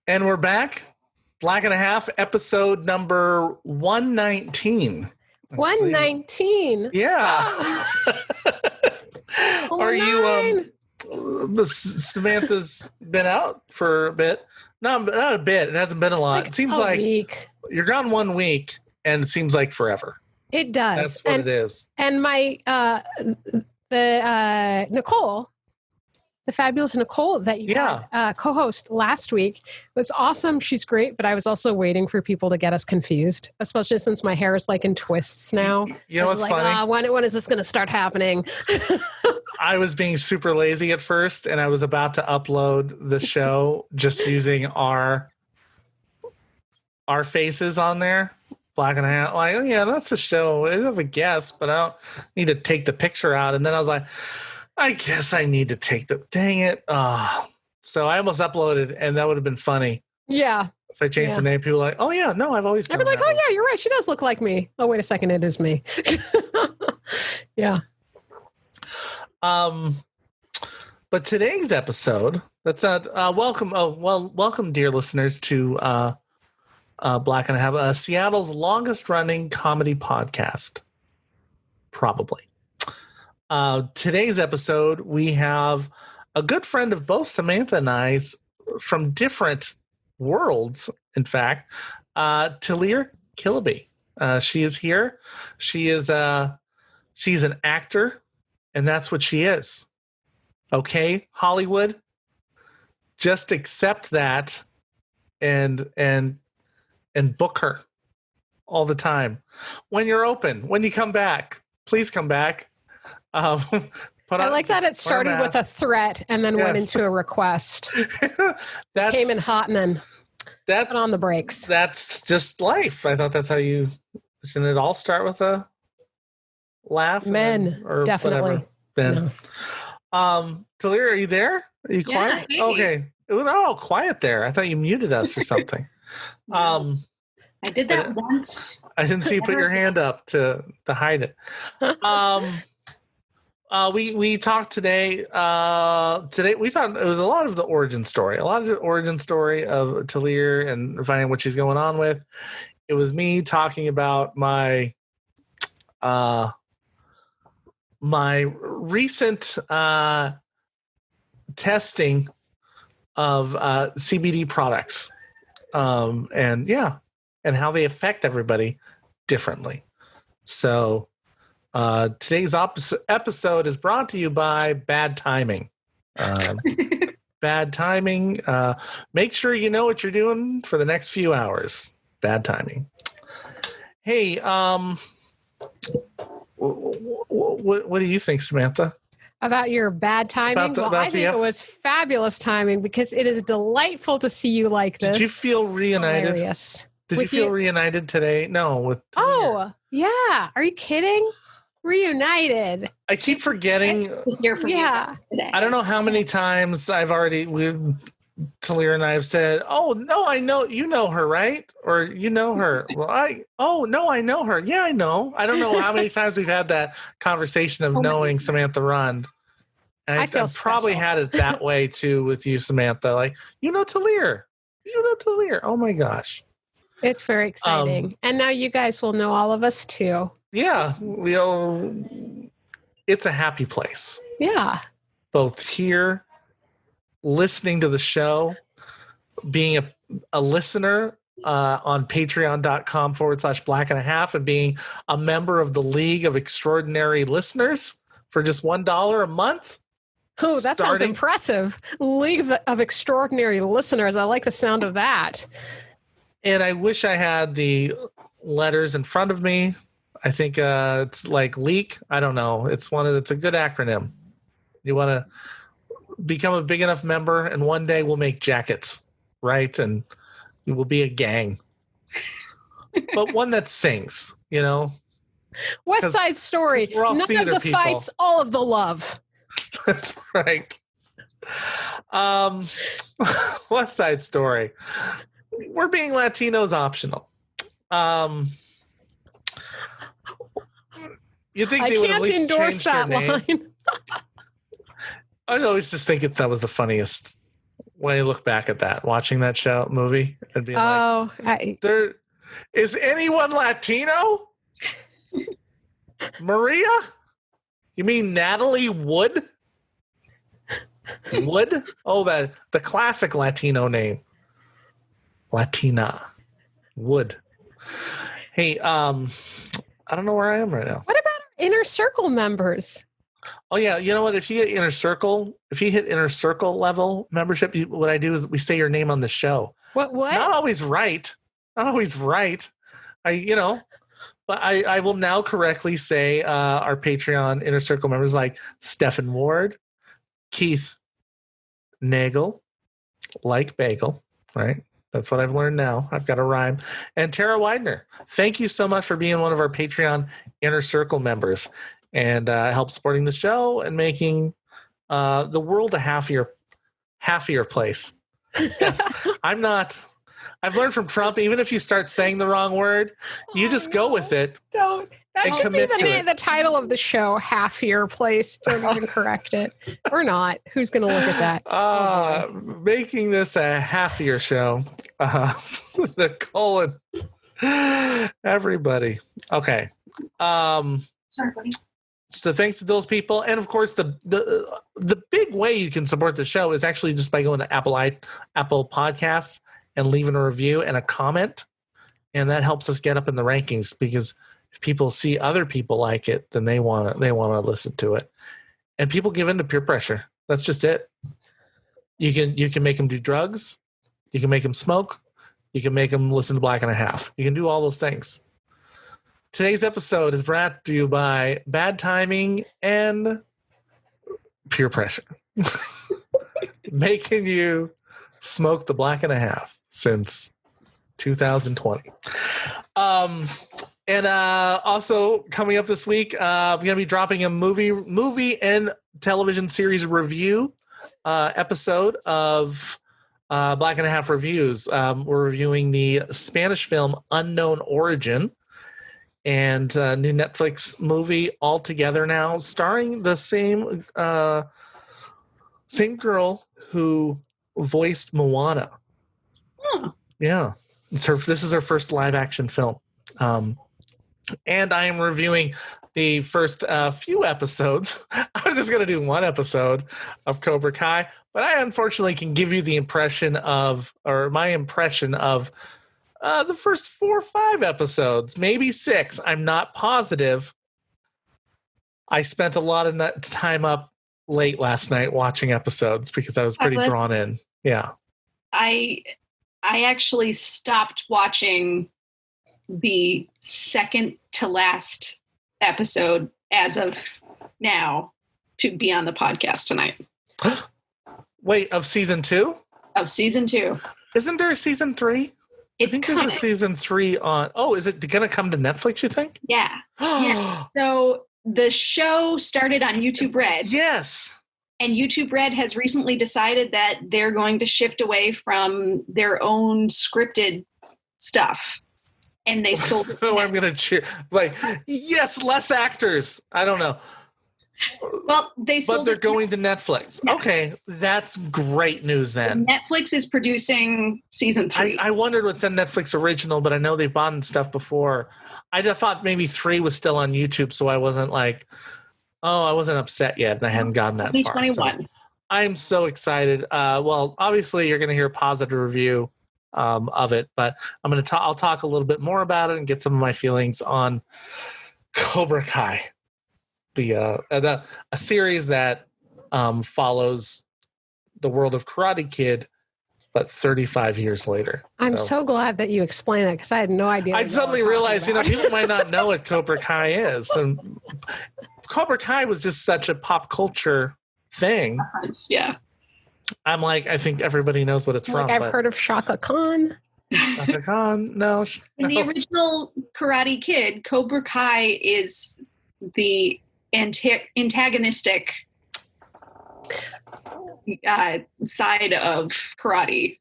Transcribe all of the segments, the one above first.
And we're back. Black and a Half, episode number 119. 119. Yeah. Are you Samantha's been out for a bit? No, not a bit. It hasn't been a lot. It seems like week. You're gone 1 week and it seems like forever. It does. That's what it is. And my Nicole, the fabulous Nicole that you had co-host last week was awesome. She's great, but I was also waiting for people to get us confused, especially since my hair is like in twists now. You know what's funny? When is this going to start happening? I was being super lazy at first, and I was about to upload the show just using our faces on there. Black and a Half. Like, oh, yeah, that's the show. I have a guess, but I don't need to take the picture out. And then I was like, I guess I need to take dang it. So I almost uploaded, and that would have been funny. Yeah. If I changed the name, people were like, oh, yeah, no, I've always I'd be like, oh, yeah, you're right. She does look like me. Oh, wait a second. It is me. Yeah. But today's episode, that's not, welcome. Oh, well, welcome, dear listeners, to Black and a Half, Seattle's longest running comedy podcast. Probably. Today's episode, we have a good friend of both Samantha and I's from different worlds, in fact, Tellier Killaby. She is here. She's an actor, and that's what she is. Okay, Hollywood, just accept that and book her all the time. When you're open, when you come back, please come back. I like that it started with a threat and then went into a request. Came in hot and then put on the brakes. That's just life. I thought that's how shouldn't it all start with a laugh? Men, or definitely. Then, Tellier, are you there? Are you quiet? Hey. Okay. It was all quiet there. I thought you muted us or something. No. I did that once. I didn't see you put your hand up to hide it. We talked today. Today we thought it was a lot of the origin story. A lot of the origin story of Tellier and finding what she's going on with. It was me talking about my recent testing of CBD products. And how they affect everybody differently. So today's episode is brought to you by Bad Timing. Bad Timing. Make sure you know what you're doing for the next few hours. Bad Timing. Hey, what do you think, Samantha? About your bad timing? I think it was fabulous timing because it is delightful to see you like this. Did you feel reunited? Hilarious. Did you feel reunited today? No, with Tellier. Oh, yeah. Are you kidding? Reunited. I keep forgetting. Yeah. I don't know how many times Tellier and I have said, oh, no, I know, you know her, right? Or you know her. Well, I know her. Yeah, I know. I don't know how many times we've had that conversation of knowing Samantha Rund. And I've probably had it that way too with you, Samantha. Like, you know Tellier. Oh my gosh. It's very exciting. And now you guys will know all of us too. Yeah. It's a happy place. Yeah. Both here, listening to the show, being a listener on patreon.com/Black and a Half, and being a member of the League of Extraordinary Listeners for just $1 a month. Oh, that sounds impressive. League of Extraordinary Listeners. I like the sound of that. And I wish I had the letters in front of me. I think it's like LEAK. I don't know. It's a good acronym. You want to become a big enough member, and one day we'll make jackets, right? And we will be a gang. But one that sings, you know? West Side Story. None of the people. Fights, all of the love. That's right. West Side Story. We're being Latinos optional. You think they would at least change their name? I always just think that was the funniest when I look back at that, watching that movie, and being there is anyone Latino? Maria? You mean Natalie Wood? Wood? Oh, the classic Latino name. Latina. Wood. Hey, I don't know where I am right now. What about our Inner Circle members? Oh yeah, you know what? If you hit Inner Circle level membership, what I do is we say your name on the show. What? Not always right. But I will now correctly say our Patreon Inner Circle members like Stephen Ward, Keith Nagel, like Bagel, right? That's what I've learned now. I've got a rhyme. And Tara Widener. Thank you so much for being one of our Patreon Inner Circle members and help supporting the show and making the world a happier place. Yes, I've learned from Trump, even if you start saying the wrong word, you just go with it. Don't. That should be the title of the show, Happier Place. Don't even correct it. Or not. Who's going to look at that? Making this a happier show. The colon. Everybody. Okay. Sorry, buddy. So thanks to those people. And of course, the big way you can support the show is actually just by going to Apple Podcasts and leaving a review and a comment. And that helps us get up in the rankings, because if people see other people like it, then they want to listen to it. And people give in to peer pressure. That's just it. You can make them do drugs. You can make them smoke. You can make them listen to Black and a Half. You can do all those things. Today's episode is brought to you by bad timing and peer pressure. Making you smoke the Black and a Half since 2020. And also coming up this week, we're going to be dropping a movie and television series review episode of Black and a Half Reviews. We're reviewing the Spanish film Unknown Origin, and new Netflix movie All Together Now, starring the same girl who voiced Moana. Yeah, this is her first live action film. And I am reviewing the first few episodes. I was just going to do one episode of Cobra Kai, but I unfortunately can give you my impression of the first 4 or 5 episodes, maybe 6. I'm not positive. I spent a lot of that time up late last night watching episodes because I was pretty drawn in. Yeah. I actually stopped watching the second to last episode as of now to be on the podcast tonight. Wait, of season 2? Of season 2. Isn't there a season 3? I think there's a season 3 on. Oh, is it going to come to Netflix, you think? Yeah. Yeah. So the show started on YouTube Red. Yes. And YouTube Red has recently decided that they're going to shift away from their own scripted stuff. And they sold it. Oh, I'm going to cheer. Like, yes, less actors. I don't know. Well, but they're going to Netflix. Yeah. Okay, that's great news then. Netflix is producing season 3. I wondered what's in Netflix original, but I know they've bought stuff before. I just thought maybe 3 was still on YouTube, so I wasn't I wasn't upset yet, and I hadn't gotten that far. 21. So I'm so excited. Well, obviously you're going to hear a positive review of it, but I'll talk a little bit more about it and get some of my feelings on Cobra Kai. A series that follows the world of Karate Kid, but 35 years later. I'm so glad that you explained that, because I had no idea. I suddenly realized, people might not know what Cobra Kai is. And Cobra Kai was just such a pop culture thing. Yeah. I'm like, I think everybody knows what it's from. I've heard of Shaka Khan. Shaka Khan? No. In the original Karate Kid, Cobra Kai is the antagonistic side of karate.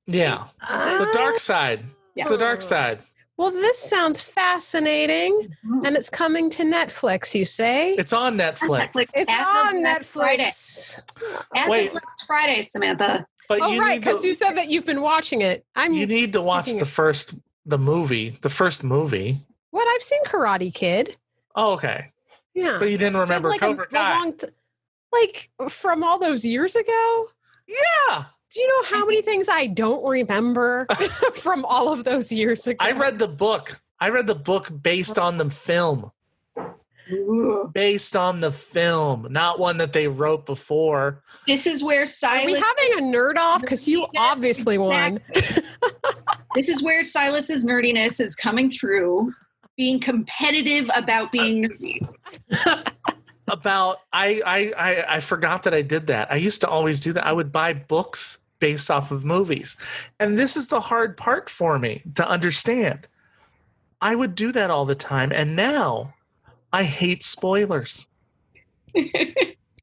Yeah. The dark side. Yeah. It's the dark side. Well, this sounds fascinating, and it's coming to Netflix, you say? It's on Netflix. It's on Netflix. As of last Friday, Samantha. But Oh, right, because you said that you've been watching it. You need to watch the first movie. What? I've seen Karate Kid. Oh, okay. Yeah. But you didn't remember like Cobra Kai. Like from all those years ago? Yeah. Do you know how many things I don't remember from all of those years ago? I read the book. Based on the film. Ooh. Based on the film, not one that they wrote before. This is where Silas... Are we having a nerd off? Because you obviously won. This is where Silas's nerdiness is coming through, being competitive about being nerdy. I forgot that I did that. I used to always do that. I would buy books based off of movies. And this is the hard part for me to understand. I would do that all the time. And now I hate spoilers.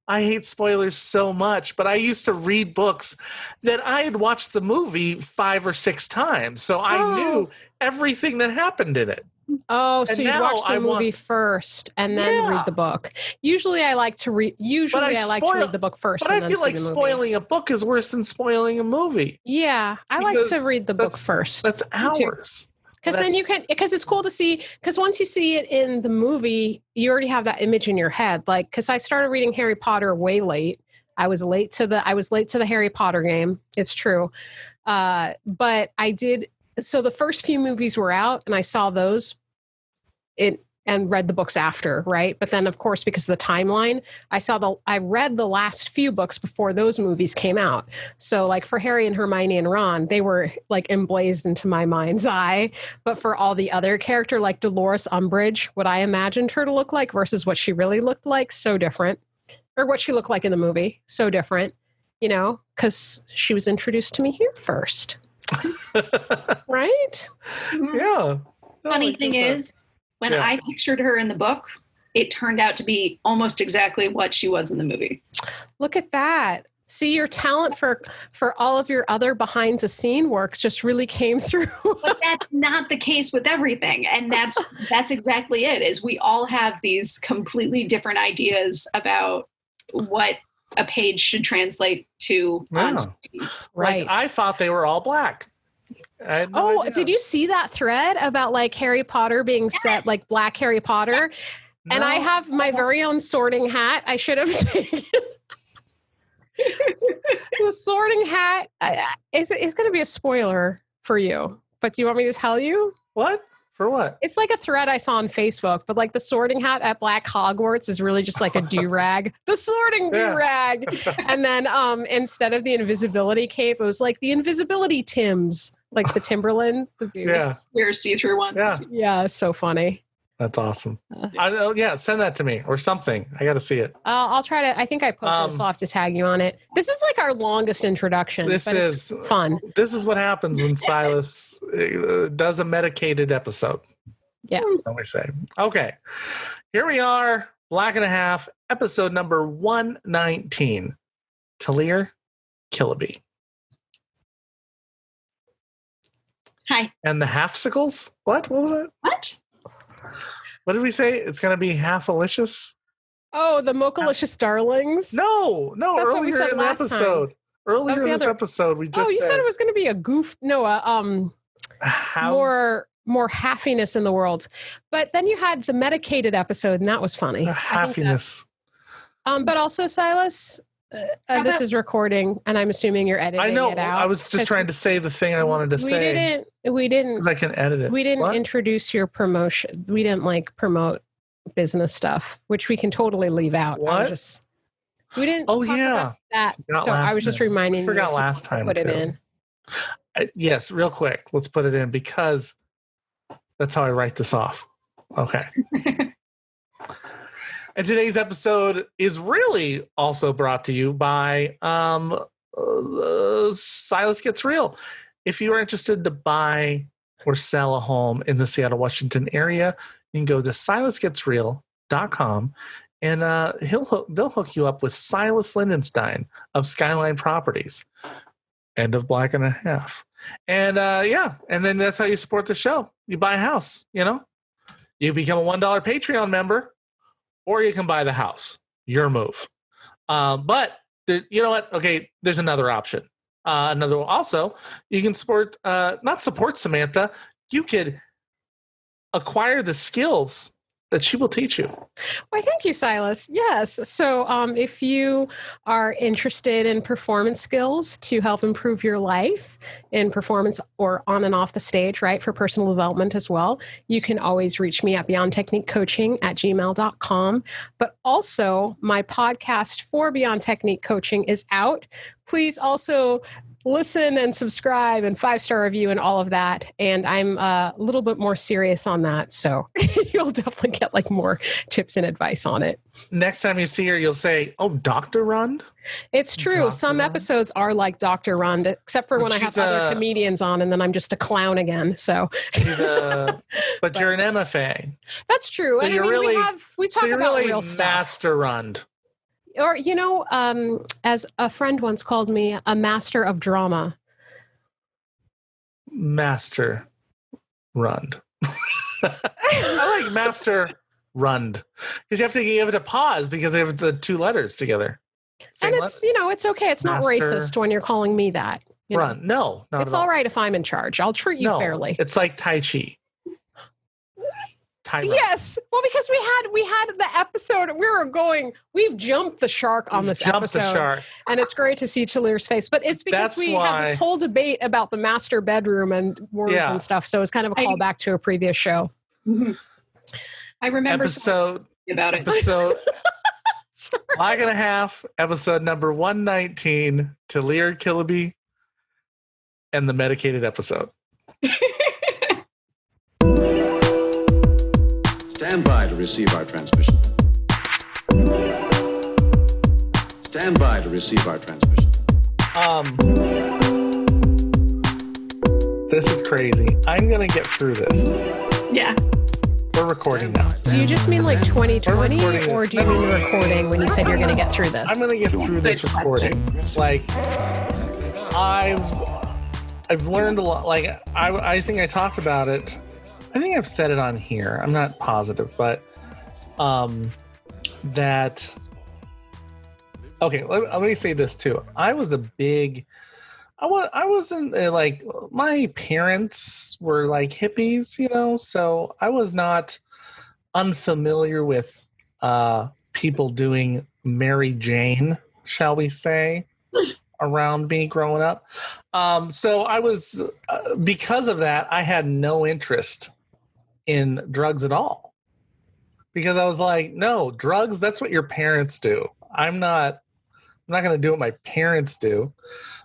I hate spoilers so much, but I used to read books that I had watched the movie 5 or 6 times. So I knew everything that happened in it. Oh, so you watch the movie first and then read the book. Usually I like to read the book first. But I feel like spoiling a book is worse than spoiling a movie. Yeah, I like to read the book first. That's hours. Because then you can, because it's cool to see, because once you see it in the movie, you already have that image in your head. Like, because I started reading Harry Potter way late. I was late to the Harry Potter game. It's true. But I did, so the first few movies were out and I saw those and read the books after, right? But then, of course, because of the timeline, I read the last few books before those movies came out. So, like for Harry and Hermione and Ron, they were like emblazed into my mind's eye. But for all the other character, like Dolores Umbridge, what I imagined her to look like versus what she really looked like, so different. Or what she looked like in the movie, so different. You know, because she was introduced to me here first, right? Yeah. Funny thing is, when I pictured her in the book, it turned out to be almost exactly what she was in the movie. Look at that. See, your talent for all of your other behind the scene works just really came through. But that's not the case with everything. And that's exactly it, is we all have these completely different ideas about what a page should translate to on screen. Right. Like, I thought they were all black. Did you see that thread about like Harry Potter being set like black Harry Potter? No. And I have my very own sorting hat. I should have taken the sorting hat. It's going to be a spoiler for you, but do you want me to tell you? What? For what? It's like a thread I saw on Facebook, but like the sorting hat at Black Hogwarts is really just like a do-rag. The sorting do-rag. And then instead of the invisibility cape, it was like the invisibility Tims. Like the Timberland, weird see-through ones. Yeah, so funny. That's awesome. Send that to me or something. I got to see it. I'll try to. I think I posted it, so I'll have to tag you on it. This is like our longest introduction. It's fun. This is what happens when Silas does a medicated episode. Yeah. What we say. Okay, here we are. Black and a Half, episode number 119. Tellier Killaby. Hi. And the halfsicles? What was it? What? What did we say? It's going to be half-alicious? Oh, the Mochalicious Darlings? No. That's earlier in the episode. Time. Earlier in this episode, we just said it was going to be a goof. No, more haffiness in the world. But then you had the medicated episode, and that was funny. Haffiness. But also, Silas... this is recording, and I'm assuming you're editing it out. I was just trying to say the thing I wanted to say. We didn't. Because I can edit it. We didn't introduce your promotion. We didn't promote business stuff, which we can totally leave out. What? We didn't. Talk about that. So I was just reminding you. I forgot last time. Put it in. Yes, real quick. Let's put it in because that's how I write this off. Okay. And today's episode is really also brought to you by Silas Gets Real. If you are interested to buy or sell a home in the Seattle, Washington area, you can go to silasgetsreal.com and they'll hook you up with Silas Lindenstein of Skyline Properties and of Black and a Half. And and then that's how you support the show. You buy a house, You become a $1 Patreon member. Or you can buy the house. Your move. But you know what? Okay, there's another option. Another one also, you can not support Samantha. You could acquire the skills that she will teach you. Why, thank you, Silas. Yes. So if you are interested in performance skills to help improve your life in performance or on and off the stage, right, for personal development as well, you can always reach me at beyondtechniquecoaching@gmail.com. But also, my podcast for Beyond Technique Coaching is out. Please also listen and subscribe and 5-star review and all of that. And I'm a little bit more serious on that. So you'll definitely get like more tips and advice on it. Next time you see her, you'll say, "Oh, Dr. Rund?" It's true. Dr. Some Rund? Episodes are like Dr. Rund, except for when I have other comedians on and then I'm just a clown again. So, but you're an MFA. That's true. So and I mean, we talk about really real stuff. Master Rund. Or, as a friend once called me, a master of drama. Master Rund. I like Master Rund because you have to give it a pause because they have the 2 letters together. And it's, it's okay. It's not racist when you're calling me that. Rund. No, not it's all right if I'm in charge. I'll treat you fairly. It's like Tai Chi. Yes. Well, because we had the episode, we've jumped the shark on this episode. And it's great to see Tellier's face. But it's because we had this whole debate about the master bedroom and words and stuff. So it's kind of a callback to a previous show. Mm-hmm. I remember about it. Episode Black and a Half, episode number 119, Tellier Killaby, and the medicated episode. Stand by to receive our transmission. Stand by to receive our transmission. This is crazy. I'm going to get through this. Yeah. We're recording now. Do you just mean like 2020 or do you mean the recording when you said you're going to get through this? I'm going to get through this recording. Like, I've learned a lot. Like, I think I talked about it. I think I've said it on here. I'm not positive, but that. Okay, let me say this too. I wasn't like, my parents were like hippies, so I was not unfamiliar with people doing Mary Jane, shall we say, around me growing up. So I was, because of that, I had no interest in drugs at all, because I was like, no, drugs, that's what your parents do. I'm not going to do what my parents do.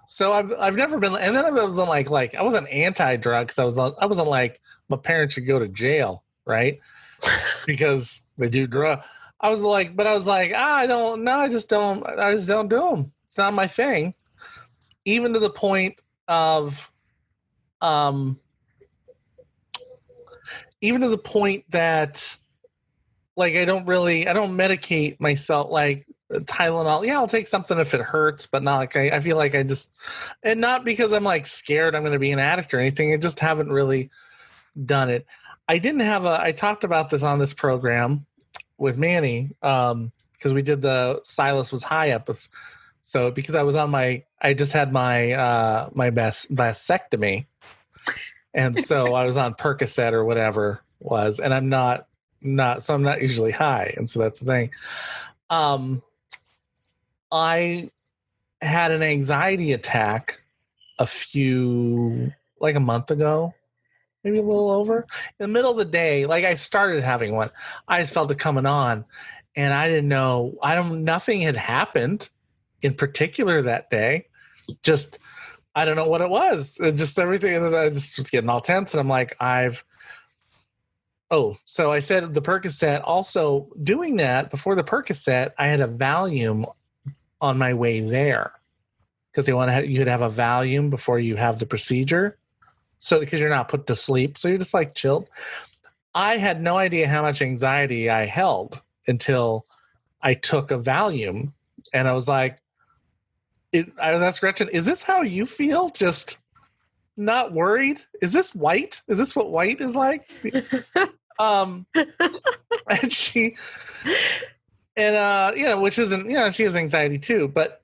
So I've never been, and then I wasn't like I wasn't anti-drug because I wasn't like my parents should go to jail, right? Because they do drug. I was like, I just don't do them. It's not my thing. Even to the point of, that, like, I don't medicate myself, like Tylenol. Yeah, I'll take something if it hurts, but not like I feel like and not because I'm like scared I'm going to be an addict or anything. I just haven't really done it. I talked about this on this program with Manny, because we did the Silas Was High episode. So because I just had my vasectomy. And so I was on Percocet or whatever it was, and I'm not usually high. And so that's the thing. I had an anxiety attack a month ago, maybe a little over, in the middle of the day. Like, I started having one. I just felt it coming on, and I didn't know, nothing had happened in particular that day. Just, I don't know what it was. Just everything. And I just was getting all tense. And I'm like, so I said the Percocet. Also doing that before the Percocet, I had a Valium on my way there, because you could have a Valium before you have the procedure. So because you're not put to sleep. So you're just like chilled. I had no idea how much anxiety I held until I took a Valium, and I was like, I was asked Gretchen, is this how you feel? Just not worried? Is this white? Is this what white is like? And which isn't, she has anxiety too, but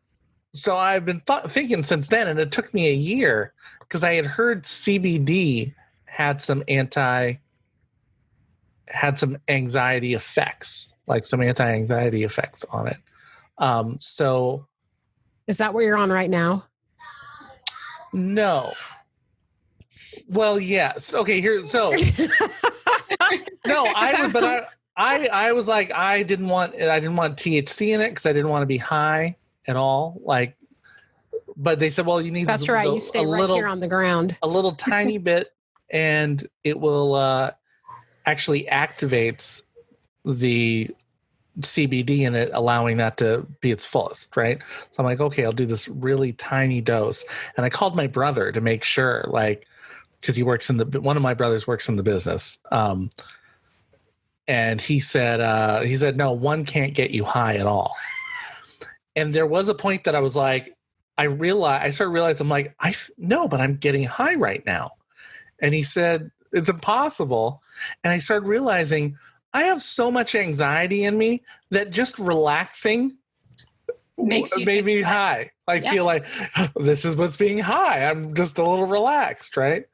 So I've been thinking since then, and it took me a year because I had heard CBD had some anxiety effects, like some anti-anxiety effects on it. So is that what you're on right now? No. Well, yes. Okay, here. So no, I was like, I didn't want THC in it because I didn't want to be high at all. Like, but they said, well, you need. That's right. You stay right here on the ground. A little tiny bit, and it will actually activates the CBD in it, allowing that to be its fullest, right? So I'm like, okay, I'll do this really tiny dose. And I called my brother to make sure, like, because one of my brothers works in the business. And he said, no, one can't get you high at all. And there was a point that I was like, I started realizing, I'm like, no, but I'm getting high right now. And he said, it's impossible. And I started realizing I have so much anxiety in me that just relaxing made me high. I feel like this is what's being high. I'm just a little relaxed, right?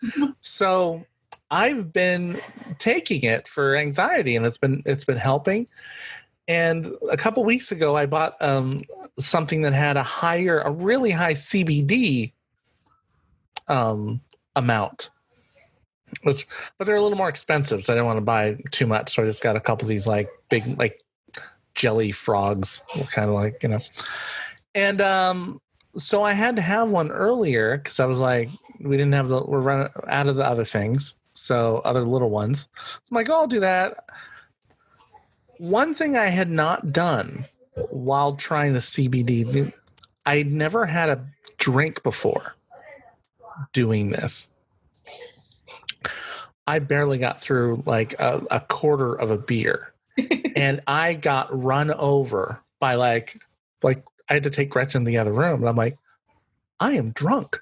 So I've been taking it for anxiety, and it's been helping. And a couple weeks ago, I bought something that had a really high CBD amount. But they're a little more expensive, so I didn't want to buy too much. So I just got a couple of these like big like jelly frogs, kind of like, you know. And so I had to have one earlier because I was like, we're running out of the other things, so other little ones. So I'm like, oh, I'll do that. One thing I had not done while trying the CBD, I'd never had a drink before doing this. I barely got through like a quarter of a beer, and I got run over by like I had to take Gretchen to the other room, and I'm like, I am drunk.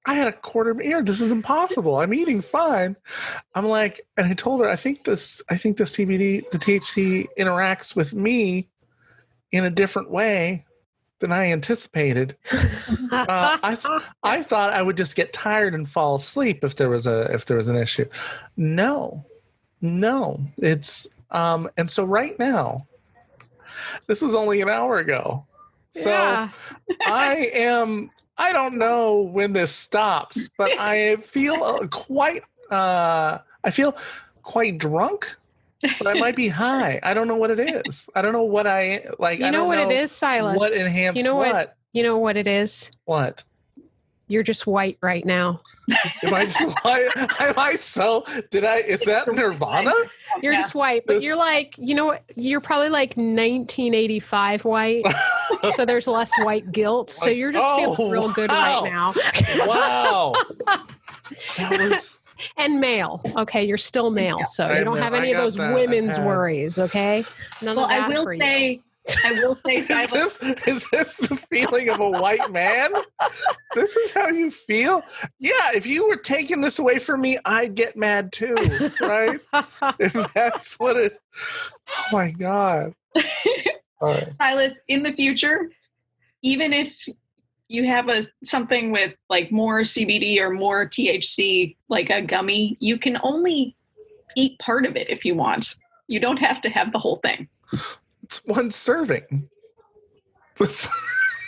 I had a quarter of beer. This is impossible. I'm eating fine. I'm like, and I told her, I think the CBD, the THC interacts with me in a different way than I anticipated. I thought I would just get tired and fall asleep if there was an issue. No, it's and so right now, this was only an hour ago. So yeah. I don't know when this stops, but I feel quite drunk. But I might be high. I don't know what it is. I don't know what I like. You know what it is, Silas? What enhanced you know what? You know what it is? What? You're just white right now. Am I just white? Am I so? Is that Nirvana? You're just white, but you're like, you know what? You're probably like 1985 white. So there's less white guilt. So you're just feeling real good right now. Wow. That was... And male. Okay, you're still male, so you don't have any of those women's worries, okay? None of that for you. I will say, Silas. Is this the feeling of a white man? This is how you feel? Yeah, if you were taking this away from me, I'd get mad too, right? If that's what it... Oh, my God. All right. Silas, in the future, even if you have something with like more CBD or more THC, like a gummy, you can only eat part of it if you want. You don't have to have the whole thing. It's one serving. It's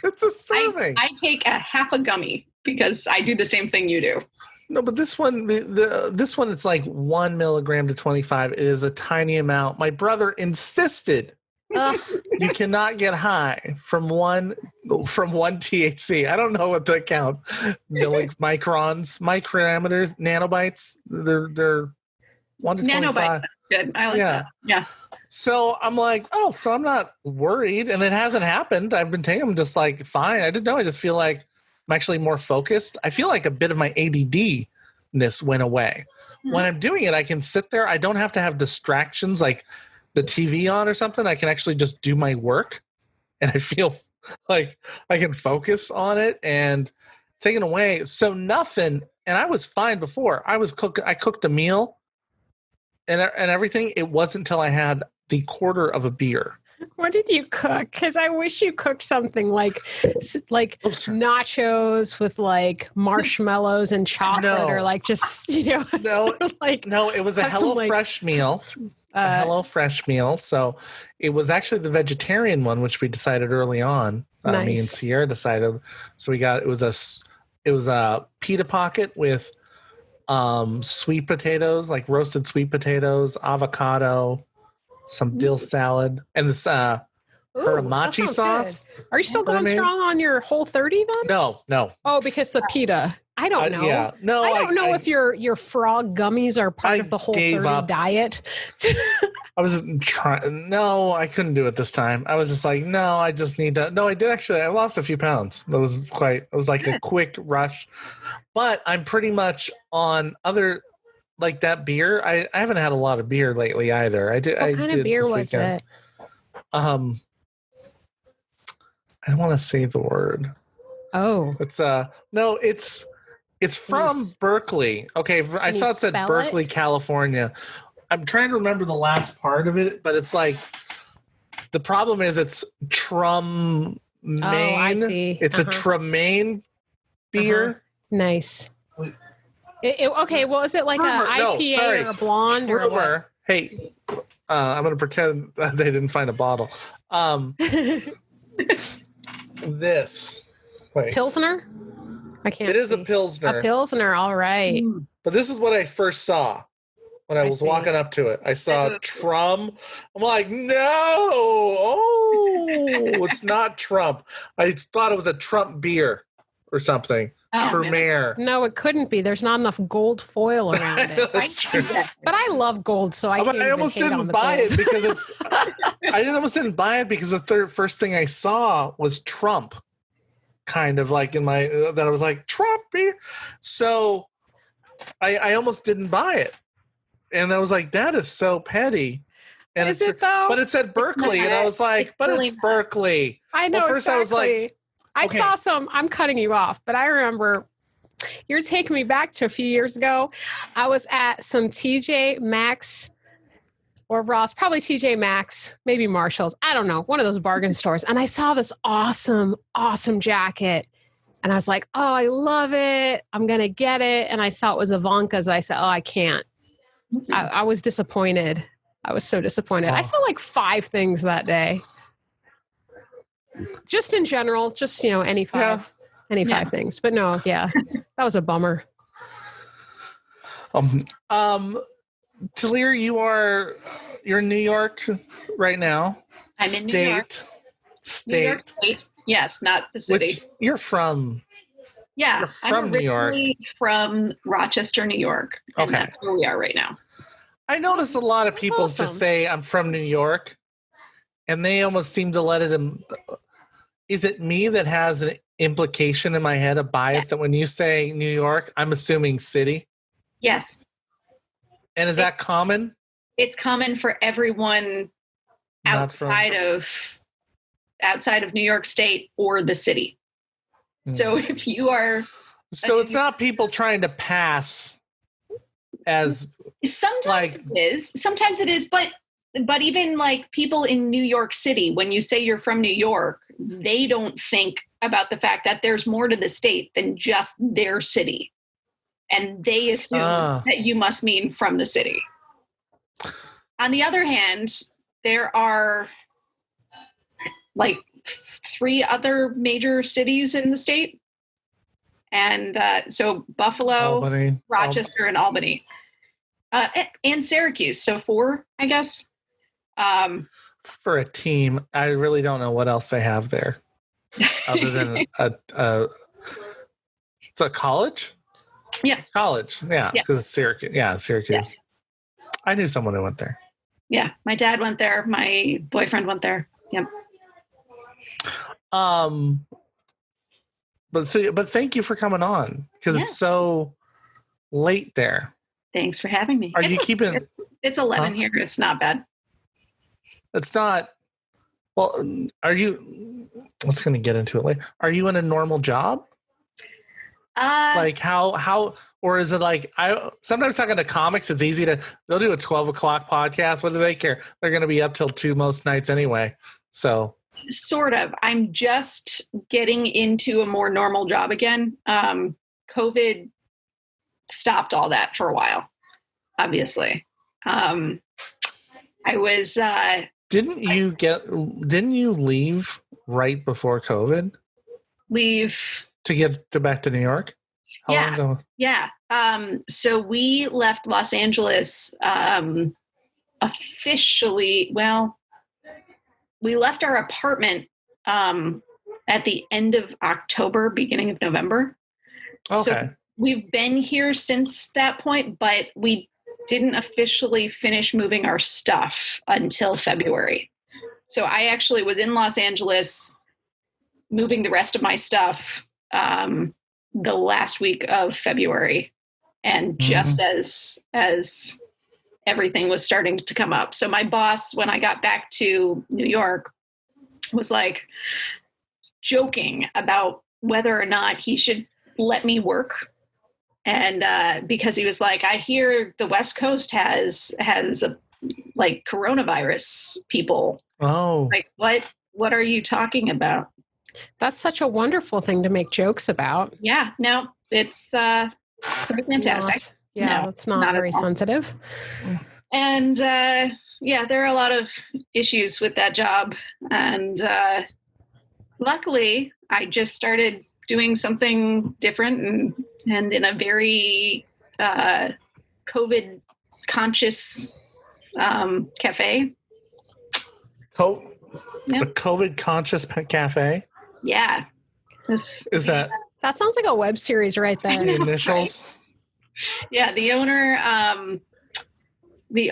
a serving. I take a half a gummy because I do the same thing you do. No, but this one, this one, it's like 1 milligram to 25. It is a tiny amount. My brother insisted you cannot get high from one THC. I don't know what to count. Microns, micrometers, nanobites. They're 1 to 25. Nanobites. Good. I like that. Yeah. So I'm like, so I'm not worried, and it hasn't happened. I've been taking them just like fine. I didn't know. I just feel like I'm actually more focused. I feel like a bit of my ADD-ness went away. Mm-hmm. When I'm doing it, I can sit there. I don't have to have distractions like the TV on or something. I can actually just do my work, and I feel like I can focus on it and taken away. So nothing, and I was fine before. I cooked a meal and everything. It wasn't until I had the quarter of a beer What did you cook? Because I wish you cooked something like nachos with like marshmallows and chocolate, or like just no. It was a HelloFresh meal. A HelloFresh meal. So it was actually the vegetarian one, which we decided early on. Nice. Me and Sierra decided. So it was a pita pocket with sweet potatoes, like roasted sweet potatoes, avocado, some dill salad, and this huramachi sauce. Good. Are you still going strong on your Whole30 then? No. Oh, because the pita. I don't know. Yeah, no. I don't know if your frog gummies are part of the Whole30 diet. I was trying. No, I couldn't do it this time. I was just like, no, I just need to. No, I did actually. I lost a few pounds. It was like a quick rush, but I'm pretty much on other. Like that beer, I haven't had a lot of beer lately either. What kind of beer was it? I don't want to say the word. Oh, it's from Berkeley. Okay, I saw it said Berkeley, California. I'm trying to remember the last part of it, but it's like the problem is it's Tremaine. Oh, I see. It's a Tremaine beer. Nice. Okay, well, is it like an IPA or a blonde or what? Hey, I'm going to pretend that they didn't find a bottle. This. Wait. Pilsner? I can't. It is a Pilsner. A Pilsner, all right. But this is what I first saw when I was walking up to it. I saw Trump. I'm like, no. Oh, it's not Trump. I thought it was a Trump beer or something. Tremere. No, it couldn't be. There's not enough gold foil around it. That's true. But I love gold, so I almost didn't buy it because it's. I almost didn't buy it because the first thing I saw was Trump, kind of like in my that I was like Trump beer. So I almost didn't buy it, and I was like, that is so petty. And is it though? But it said Berkeley, and I was like, but it's Berkeley. I know. First, exactly. I was like. I saw some, I'm cutting you off, but I remember you're taking me back to a few years ago. I was at some TJ Maxx or Ross, probably TJ Maxx, maybe Marshall's. I don't know, one of those bargain stores. And I saw this awesome jacket. And I was like, oh, I love it. I'm going to get it. And I saw it was Ivanka's. I said, oh, I can't. Mm-hmm. I was disappointed. I was so disappointed. Oh. I saw like 5 things that day. Just in general, just, any 5 things. But no, that was a bummer. Tellier, you're in New York right now. I'm in New York. State. New York State. Yes, not the city. Which you're from. Yeah, you're from New York. From Rochester, New York. And that's where we are right now. I notice a lot of people just say I'm from New York, and they almost seem to let it. Is it me that has an implication in my head, a bias that when you say New York, I'm assuming city? Yes. And is that common? It's common for everyone outside of New York State or the city. So if you are... So it's not people trying to pass as... Sometimes it is. Sometimes it is, but even like people in New York City, when you say you're from New York, they don't think about the fact that there's more to the state than just their city. And they assume that you must mean from the city. On the other hand, there are like 3 other major cities in the state. And so Buffalo, Albany, Rochester, and Albany. And Syracuse. So 4, I guess. For a team, I really don't know what else they have there, other than it's a college. Yes, college. Yeah, because it's Syracuse. Yeah, Syracuse. Yeah. I knew someone who went there. Yeah, my dad went there. My boyfriend went there. Yep. But thank you for coming on because it's so late there. Thanks for having me. Are you keeping? It's 11 here. It's not bad. It's not. Well, are you? Let's going to get into it later. Are you in a normal job? Like how, or is it like, sometimes talking to comics, it's easy they'll do a 12 o'clock podcast. What do they care? They're going to be up till 2 most nights anyway. So sort of, I'm just getting into a more normal job again. COVID stopped all that for a while, obviously. I was, didn't you leave right before COVID to get back to New York? How long ago? Yeah. So we left Los Angeles officially. Well, we left our apartment at the end of October, beginning of November. Okay. So we've been here since that point, but we didn't officially finish moving our stuff until February. So I actually was in Los Angeles moving the rest of my stuff the last week of February, and just as everything was starting to come up. So my boss, when I got back to New York, was like joking about whether or not he should let me work. And because he was like, I hear the West Coast has like coronavirus people. Oh, Like, what are you talking about? That's such a wonderful thing to make jokes about. Yeah, no, it's pretty fantastic. That's not very sensitive. And there are a lot of issues with that job. And luckily, I just started doing something different and in a very COVID conscious cafe. A COVID conscious cafe? Yeah. Is that sounds like a web series right there. The initials? Right? Yeah, the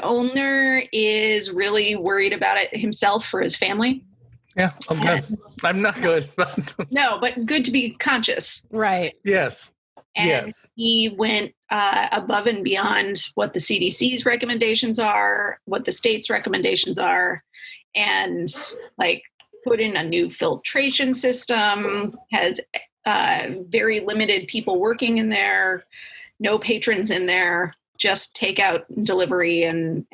owner is really worried about it himself for his family. Yeah, I'm good. I'm not good. No, but good to be conscious. Right. Yes. And he went above and beyond what the CDC's recommendations are, what the state's recommendations are, and like put in a new filtration system, has very limited people working in there, no patrons in there, just takeout delivery and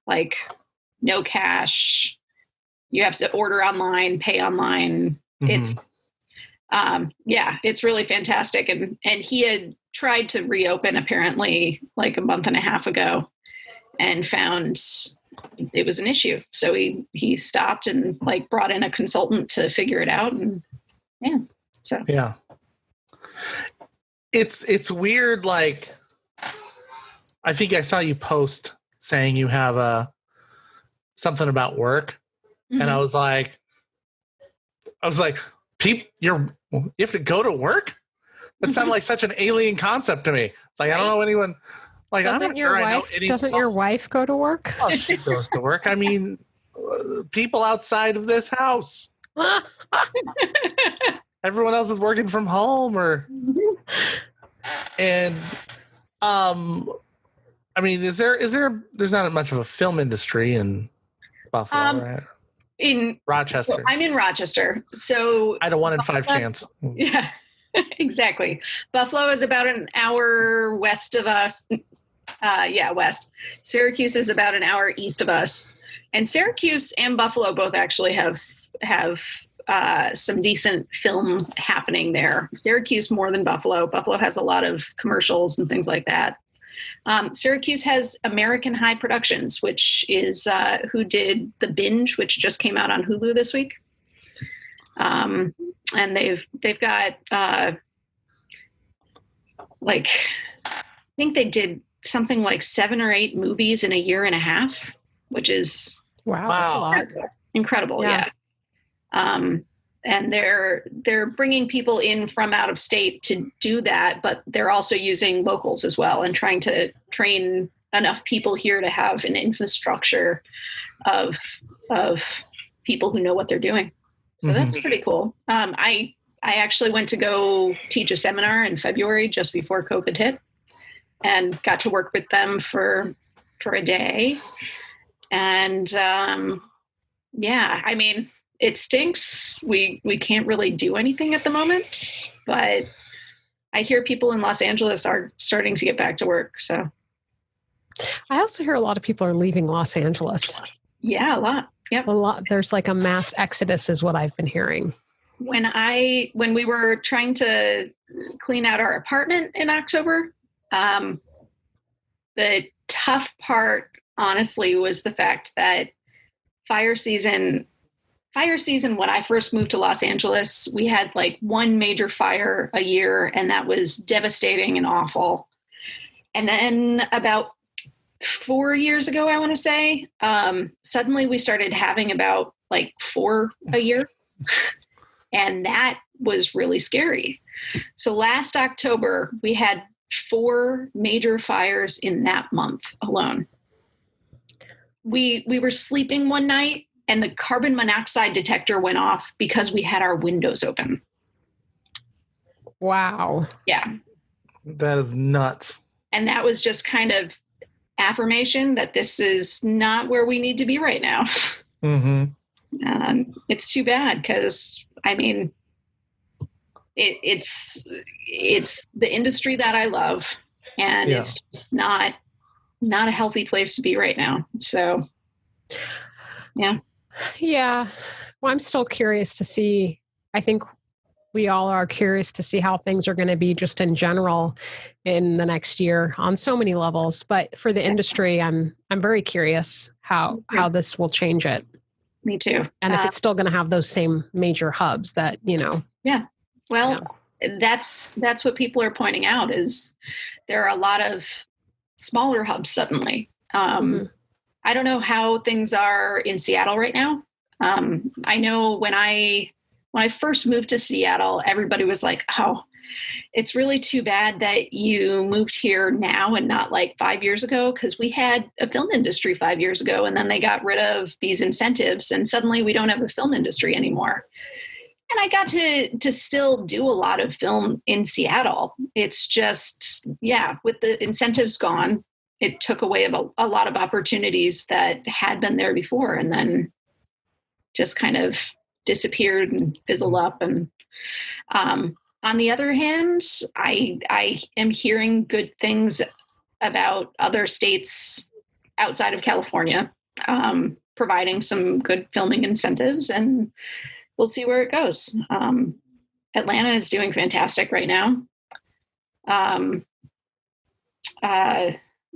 like no cash. You have to order online, pay online. Mm-hmm. It's really fantastic. And he had tried to reopen apparently like a month and a half ago and found it was an issue. So he stopped and like brought in a consultant to figure it out. And yeah. It's weird. Like, I think I saw you post saying you have something about work. Mm-hmm. And I was like, you have to go to work? That sounded like such an alien concept to me. It's like, right? I don't know anyone. Like, doesn't your wife go to work? Oh, she goes to work. I mean, people outside of this house. Everyone else is working from home, and I mean, there's not much of a film industry in Buffalo, right? In Rochester. So I'm in Rochester. So I had a 1 in 5 chance. Yeah, exactly. Buffalo is about an hour west of us. West. Syracuse is about an hour east of us. And Syracuse and Buffalo both actually have some decent film happening there. Syracuse more than Buffalo. Buffalo has a lot of commercials and things like that. Syracuse has American High Productions, which is who did The Binge, which just came out on Hulu this week. And they've got like, I think they did something like 7 or 8 movies in a year and a half, which is that's a lot. Incredible. Yeah. And they're bringing people in from out of state to do that, but they're also using locals as well and trying to train enough people here to have an infrastructure of people who know what they're doing. So that's pretty cool. I actually went to go teach a seminar in February just before COVID hit and got to work with them for a day. And I mean, it stinks. We can't really do anything at the moment, but I hear people in Los Angeles are starting to get back to work. So I also hear a lot of people are leaving Los Angeles. yeah, a lot. Yep. A lot. There's like a mass exodus is what I've been hearing. When we were trying to clean out our apartment in October, the tough part, honestly, was the fact that fire season, when I first moved to Los Angeles, we had like one major fire a year, and that was devastating and awful. And then about 4 years ago, I want to say, suddenly we started having about like 4 a year. And that was really scary. So last October, we had 4 major fires in that month alone. We were sleeping one night and the carbon monoxide detector went off because we had our windows open. Wow. Yeah. That is nuts. And that was just kind of affirmation that this is not where we need to be right now. Mm-hmm. And it's too bad because, I mean, it's the industry that I love, and it's just not a healthy place to be right now. So, yeah. Yeah. Well, I'm still curious to see. I think we all are curious to see how things are going to be just in general in the next year on so many levels. But for the industry, I'm very curious how this will change it. Me too. And if it's still going to have those same major hubs that, Yeah. Well, that's what people are pointing out is there are a lot of smaller hubs suddenly. I don't know how things are in Seattle right now. I know when I first moved to Seattle, everybody was like, oh, it's really too bad that you moved here now and not like 5 years ago, because we had a film industry 5 years ago and then they got rid of these incentives and suddenly we don't have a film industry anymore. And I got to still do a lot of film in Seattle. It's just, with the incentives gone, it took away a lot of opportunities that had been there before and then just kind of disappeared and fizzled up. And on the other hand, I am hearing good things about other states outside of California providing some good filming incentives, and we'll see where it goes. Atlanta is doing fantastic right now.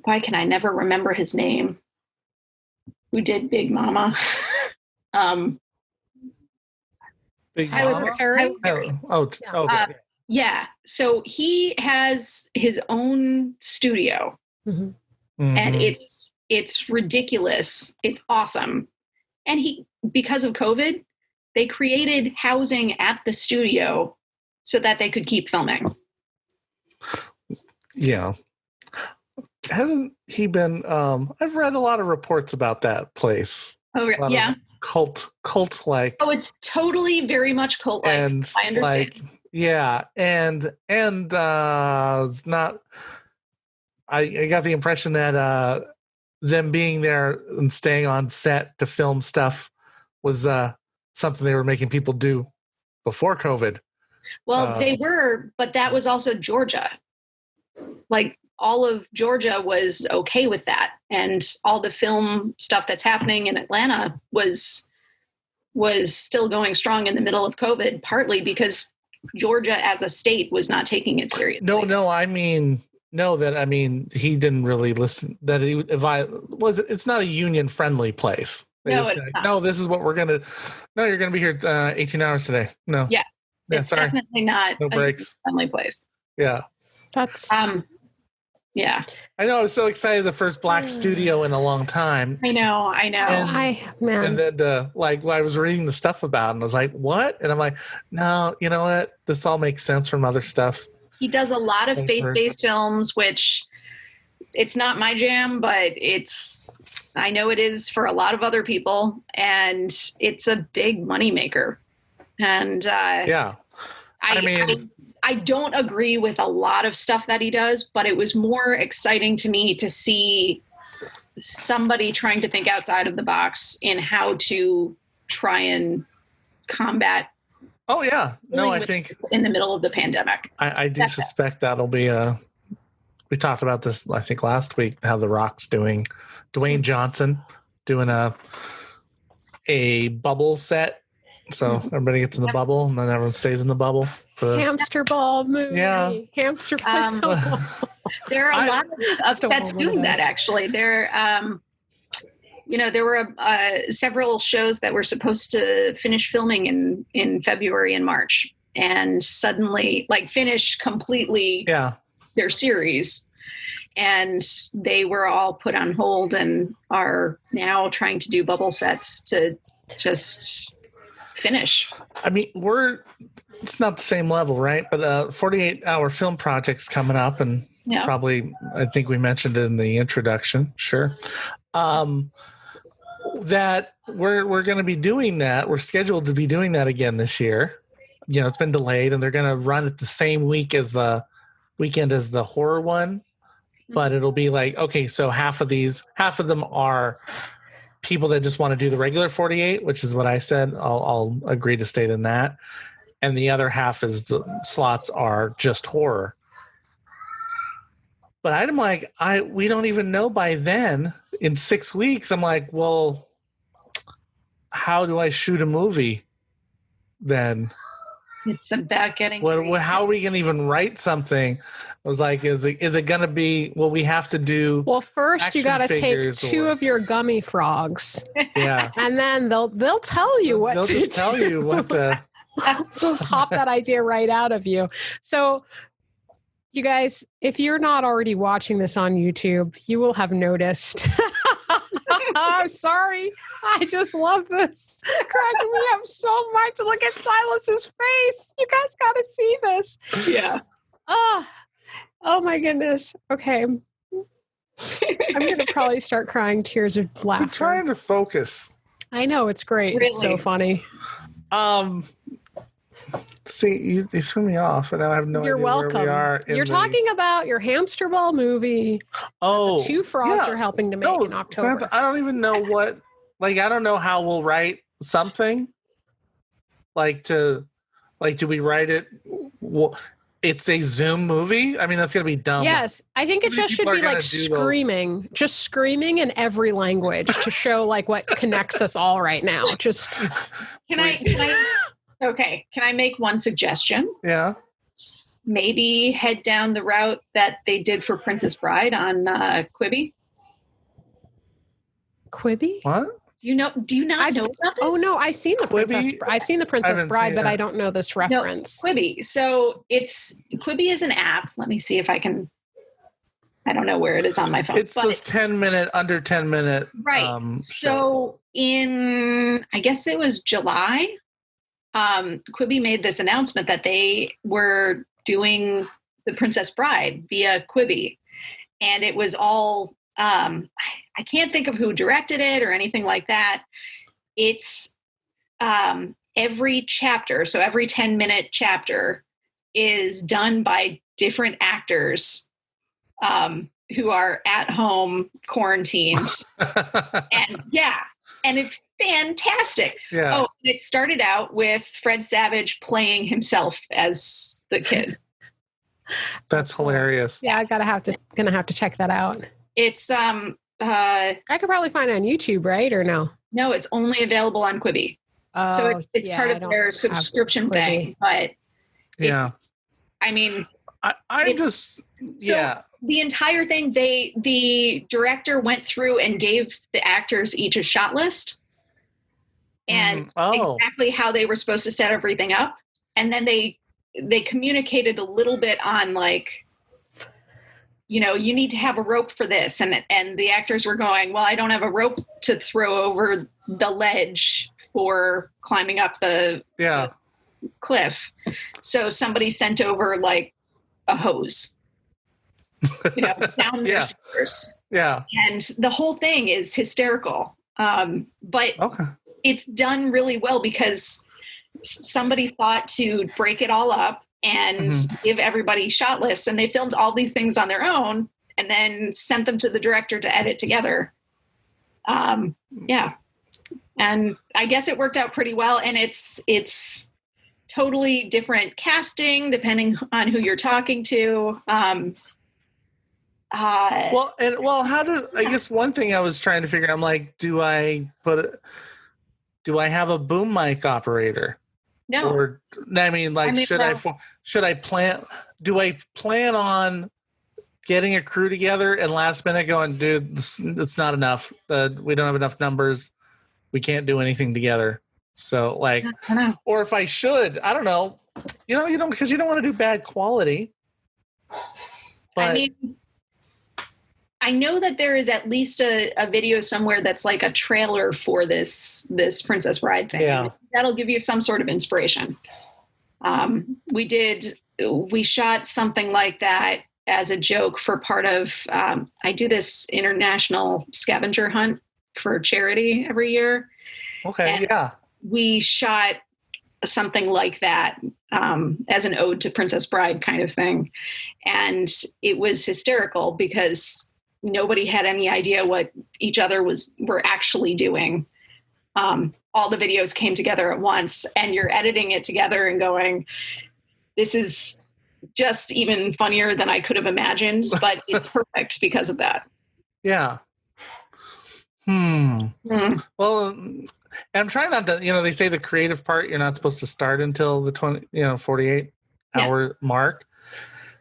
Why can I never remember his name? Who did Big Mama? Big Tyler Mama? Perry. Okay. Yeah. So he has his own studio, and it's ridiculous. It's awesome. And because of COVID, they created housing at the studio so that they could keep filming. Yeah. Hasn't he been I've read a lot of reports about that place. Oh yeah. Cult like. Oh, it's totally very much cult like. And I understand. It's not. I got the impression that them being there and staying on set to film stuff was something they were making people do before COVID. Well, they were, but that was also Georgia. Like all of Georgia was okay with that, and all the film stuff that's happening in Atlanta was still going strong in the middle of COVID, partly because Georgia as a state was not taking it seriously. He didn't really listen. It's not a union friendly place. No, this is what we're gonna. No, you're gonna be here 18 hours today. No. Yeah, it's sorry. definitely not no breaks. A friendly place. Yeah, that's. Yeah, I know. I was so excited. The first black studio in a long time. I know. And then, I was reading the stuff about it, and I was like, "What?" And I'm like, "No, you know what? This all makes sense from other stuff." He does a lot of faith-based films, which it's not my jam, but I know it is for a lot of other people, and it's a big moneymaker. And I don't agree with a lot of stuff that he does, but it was more exciting to me to see somebody trying to think outside of the box in how to try and combat Oh yeah, no, dealing I with think in the middle of the pandemic. I do That's it. suspect that'll be a. We talked about this, I think, last week. How The Rock's doing, Dwayne Johnson doing a bubble set, so everybody gets in the bubble, and then everyone stays in the bubble. Hamster ball movie. Yeah. Hamster ball. There are a lot of Still sets want one of doing that, those. actually. There were several shows that were supposed to finish filming in February and March, and suddenly, finish completely their series, and they were all put on hold and are now trying to do bubble sets to just finish. I mean, it's not the same level, right? But 48-hour film project's coming up, and probably, I think we mentioned it in the introduction. Sure. That we're going to be doing that. We're scheduled to be doing that again this year. It's been delayed, and they're going to run it the same weekend as the horror one. But it'll be like, okay, so half of them are people that just want to do the regular 48, which is what I said. I'll agree to state in that. And the other half is the slots are just horror. But I'm like, we don't even know by then. In 6 weeks, I'm like, well, how do I shoot a movie then? It's about getting. How are we going to even write something? I was like, is it going to be? Well, we have to do. Well, first you got to take two of your gummy frogs. Yeah, and then they'll tell you what. They'll to just do. tell you what to. Just hop that idea right out of you. So, you guys, if you're not already watching this on YouTube, you will have noticed. I'm sorry. I just love this. Cracking me up so much. Look at Silas's face. You guys got to see this. Yeah. Oh my goodness. Okay. I'm going to probably start crying tears of laughter. I'm trying to focus. I know. It's great. Really? It's so funny. See, you threw me off, and I have no You're idea welcome. where we are. You're talking about your hamster ball movie. Oh, the two frogs are helping to make in October. Samantha, I don't even know what. I don't know how we'll write something. Do we write it? Well, it's a Zoom movie. I mean, that's gonna be dumb. Yes, I think it just should be like screaming, just screaming in every language to show what connects us all right now. Just can I make one suggestion? Yeah. Maybe head down the route that they did for Princess Bride on Quibi. Quibi? What? Do you not know about this? Oh no, I've seen the Princess. I've seen the Princess Bride, but I don't know this reference. No, Quibi. So Quibi is an app. Let me see if I can. I don't know where it is on my phone. It's this 10-minute, under 10-minute. Right. So in, I guess it was July, Quibi made this announcement that they were doing the Princess Bride via Quibi, and it was all. I can't think of who directed it or anything like that. It's every chapter, so every 10-minute chapter is done by different actors who are at home quarantined. And it's fantastic. Yeah. Oh, it started out with Fred Savage playing himself as the kid. That's hilarious. Yeah, gonna have to check that out. It's I could probably find it on YouTube, right? Or no? No, it's only available on Quibi. So it's part of their subscription thing. But yeah, I mean, the entire thing. The director went through and gave the actors each a shot list and exactly how they were supposed to set everything up, and then they communicated a little bit on you need to have a rope for this. And the actors were going, well, I don't have a rope to throw over the ledge for climbing up the cliff. So somebody sent over a hose, down their stairs. Yeah. And the whole thing is hysterical. But it's done really well because somebody thought to break it all up and give everybody shot lists, and they filmed all these things on their own and then sent them to the director to edit together. And I guess it worked out pretty well, and it's totally different casting depending on who you're talking to. I guess one thing I was trying to figure out, I'm like, do I have a boom mic operator? No. Or, I mean, like, should I plan on getting a crew together and last minute going, dude, it's not enough. We don't have enough numbers. We can't do anything together. So, like, or if I should, I don't know, because you don't want to do bad quality. But, I mean, I know that there is at least a video somewhere that's like a trailer for this Princess Bride thing. Yeah. That'll give you some sort of inspiration. We shot something like that as a joke for part of, I do this international scavenger hunt for charity every year. Okay, and yeah. We shot something like that as an ode to Princess Bride kind of thing. And it was hysterical because nobody had any idea what each other were actually doing. All the videos came together at once, and you're editing it together and going, this is just even funnier than I could have imagined, but it's perfect because of that. Yeah. Well, and I'm trying not to, they say the creative part, you're not supposed to start until the 48 hour mark.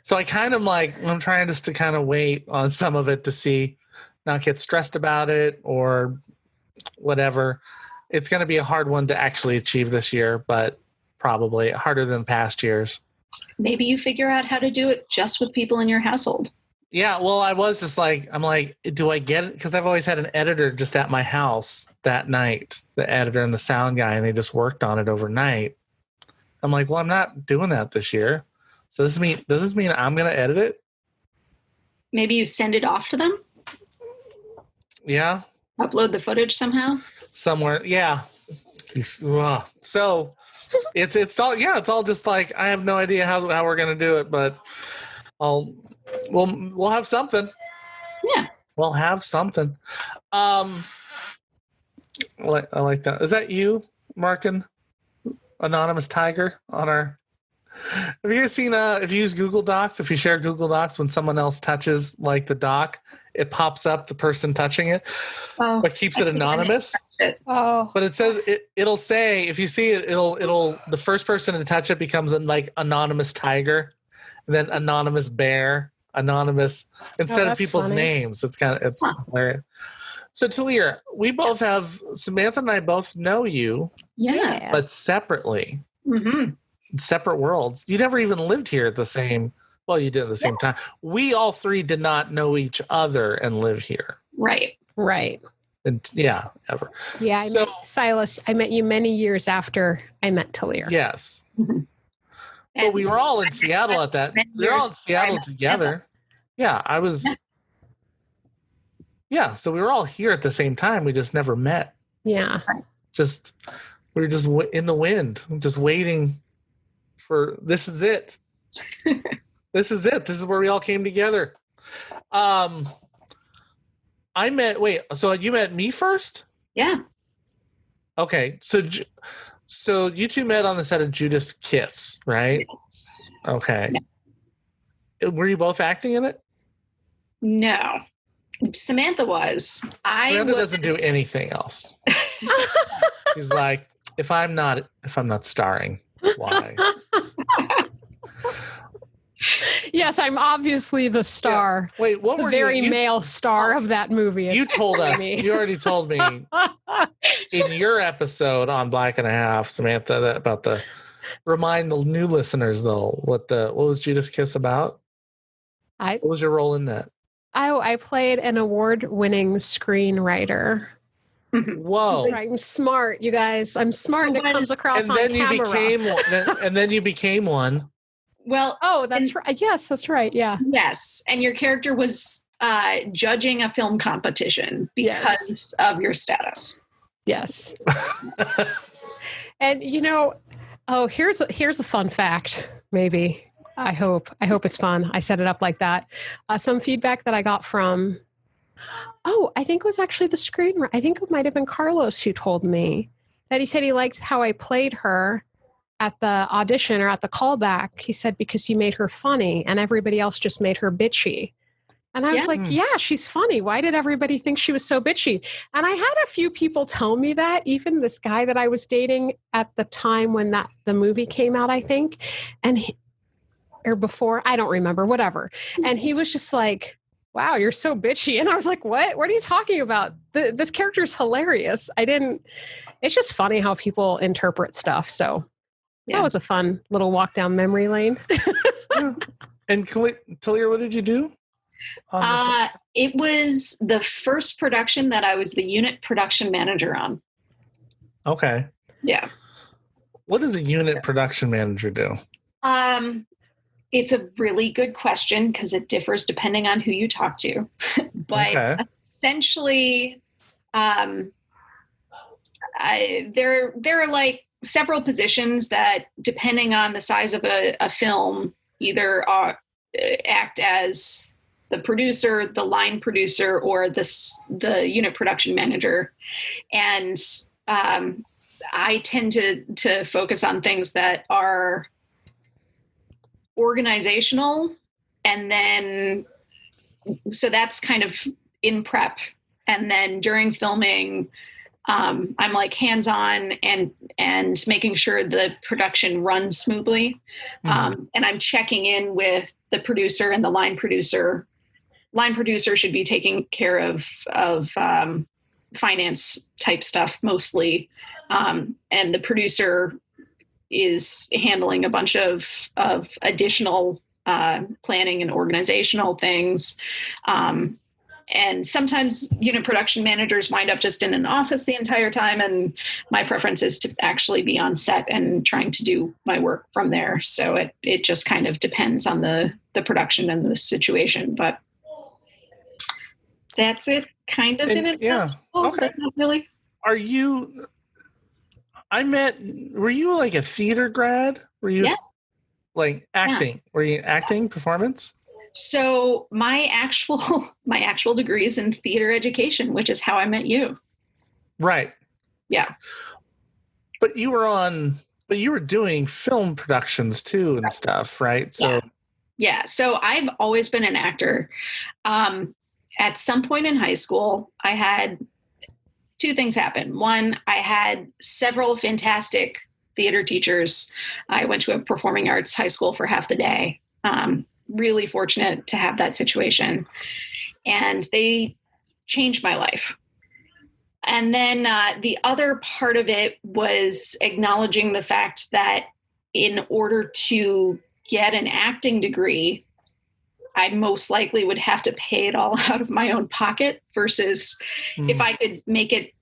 So I kind of I'm trying just to kind of wait on some of it to see, not get stressed about it or whatever. It's going to be a hard one to actually achieve this year, but probably harder than past years. Maybe you figure out how to do it just with people in your household. Yeah, well, I was just I'm like, do I get it? Because I've always had an editor just at my house that night, the editor and the sound guy, and they just worked on it overnight. I'm like, well, I'm not doing that this year. So does this mean I'm going to edit it? Maybe you send it off to them? Yeah. Upload the footage somehow? Somewhere, yeah. So it's all just like, I have no idea how we're going to do it, but we'll have something. Yeah. We'll have something. I like that. Is that you, Markin? Anonymous Tiger on our... Have you guys seen, if you use Google Docs, if you share Google Docs, when someone else touches like the doc, it pops up the person touching it, but keeps it anonymous. But it says, it'll say, if you see it, it'll the first person to touch it becomes like Anonymous Tiger, and then Anonymous Bear, Anonymous, instead of people's names. It's hilarious. So Tellier, we both have, Samantha and I both know you. Yeah. But separately. Mm-hmm. Separate worlds. You never even lived here at the same, well, you did at the same time. We all three did not know each other and live here. Right. And ever. Yeah, I met Silas. I met you many years after I met Tellier. Yes. But we were all in Seattle at that. We were all in Seattle together. Yeah, I was. Yeah, so we were all here at the same time. We just never met. Yeah. We were just in the wind, just waiting for, this is it. This is it. This is where we all came together. So you met me first? Yeah. Okay. So you two met on the set of Judas Kiss, right? Yes. Okay. Yeah. Were you both acting in it? No. Samantha was. Samantha doesn't do anything else. She's like, if I'm not starring, why? Yes, I'm obviously the star. Yeah. Wait, what were very male star of that movie. You told us. You already told me in your episode on Black and a Half, Samantha, about the. Remind the new listeners though what was Judas Kiss about? What was your role in that? I played an award-winning screenwriter. Whoa! I'm smart, you guys. I'm smart, and it comes across on camera. And then you became one. Well, that's right. Yes, that's right. Yeah. Yes, and your character was judging a film competition because of your status. Yes. And here's a fun fact. Maybe. I hope it's fun. I set it up like that. Some feedback that I got from, I think it was actually the screenwriter. I think it might have been Carlos who told me that he said he liked how I played her at the audition or at the callback, he said, because you made her funny and everybody else just made her bitchy. And I was like, yeah, she's funny. Why did everybody think she was so bitchy? And I had a few people tell me that, even this guy that I was dating at the time when the movie came out, I think, or before, I don't remember, whatever. And he was just like, wow, you're so bitchy. And I was like, what are you talking about? This character is hilarious. It's just funny how people interpret stuff. So that was a fun little walk down memory lane. Yeah. And Tellier, what did you do? It was the first production that I was the unit production manager on. Okay. Yeah. What does a unit production manager do? It's a really good question because it differs depending on who you talk to. But essentially, there are like several positions that, depending on the size of a film, either act as the producer, the line producer, or the unit production manager. And I tend to focus on things that are organizational, and then so that's kind of in prep. And then during filming, I'm like hands-on and making sure the production runs smoothly. And I'm checking in with the producer and the line producer. Line producer should be taking care of finance type stuff mostly. And the producer is handling a bunch of additional planning and organizational things. And sometimes unit production managers wind up just in an office the entire time. And my preference is to actually be on set and trying to do my work from there. So it just kind of depends on the production and the situation. But that's it, kind of, in it. Yeah. Okay. Not really. Were you like a theater grad? Were you like acting? Yeah. Were you acting performance? So my actual degree is in theater education, which is how I met you. Right. Yeah. But you were doing film productions too and stuff, right? So yeah. So I've always been an actor. At some point in high school, I had two things happen. One, I had several fantastic theater teachers. I went to a performing arts high school for half the day. Really fortunate to have that situation. And they changed my life. And then the other part of it was acknowledging the fact that in order to get an acting degree, I most likely would have to pay it all out of my own pocket versus if I could make it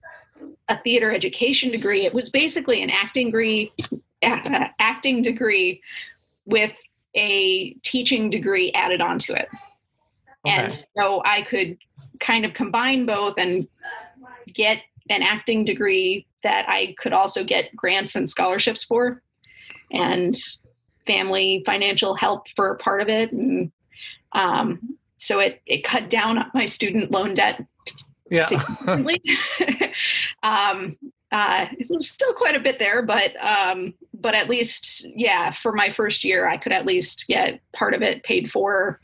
a theater education degree. It was basically an acting degree with a teaching degree added onto it. Okay. And so I could kind of combine both and get an acting degree that I could also get grants and scholarships for, and family financial help for part of it. And so it cut down on my student loan debt significantly. It was still quite a bit there, but at least, for my first year, I could at least get part of it paid for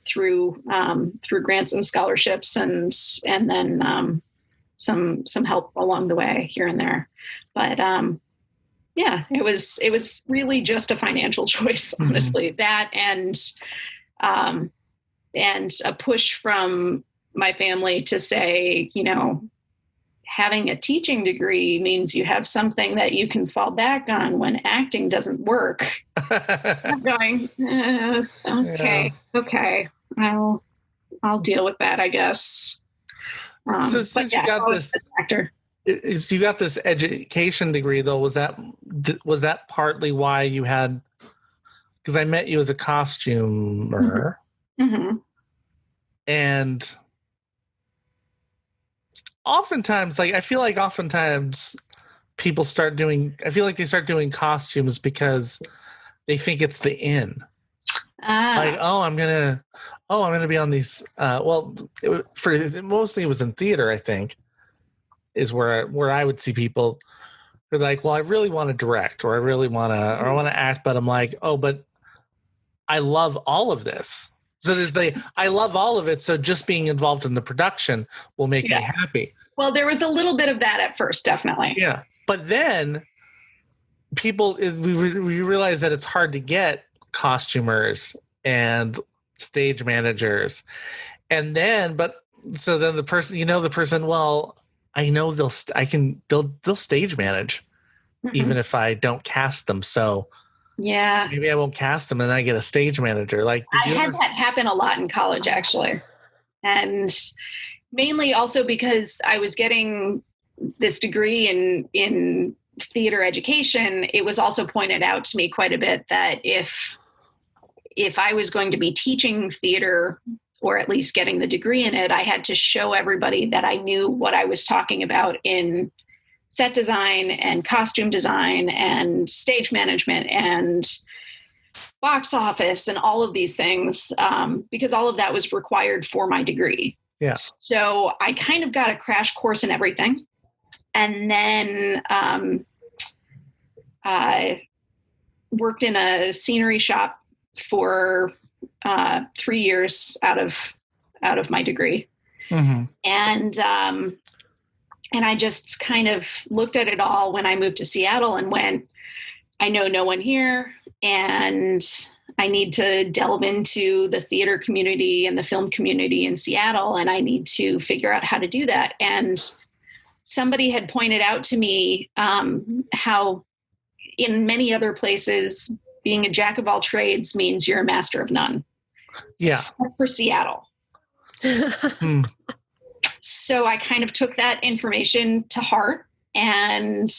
through grants and scholarships, and then some help along the way here and there. But it was really just a financial choice, honestly. That and a push from my family to say, having a teaching degree means you have something that you can fall back on when acting doesn't work. I'm going, okay, I'll deal with that, I guess. So since you got this actor, you got this education degree, though, was that partly why you had? Because I met you as a costumer, and oftentimes, I feel like people start doing. I feel like they start doing costumes because they think it's the in. I'm gonna be on these. Mostly it was in theater, I think, is where I would see people They're like, well, I really want to direct, or I really want to, or I want to act, but I'm like, oh, but I love all of this. So there's I love all of it. So just being involved in the production will make me happy. Well, there was a little bit of that at first, definitely. Yeah. But then we realize that it's hard to get costumers and stage managers. And then, so then the person, well, I know they'll stage manage even if I don't cast them. So yeah, maybe I won't cast them and I get a stage manager. Like, I had that happen a lot in college, actually. And mainly also because I was getting this degree in theater education. It was also pointed out to me quite a bit that if I was going to be teaching theater, or at least getting the degree in it, I had to show everybody that I knew what I was talking about in set design and costume design and stage management and box office and all of these things, because all of that was required for my degree. Yeah. So I kind of got a crash course in everything. And then I worked in a scenery shop for 3 years out of my degree. Mm-hmm. And I just kind of looked at it all when I moved to Seattle and went, I know no one here, and I need to delve into the theater community and the film community in Seattle, and I need to figure out how to do that. And somebody had pointed out to me how in many other places, being a jack of all trades means you're a master of none. Yeah. Except for Seattle. So I kind of took that information to heart. And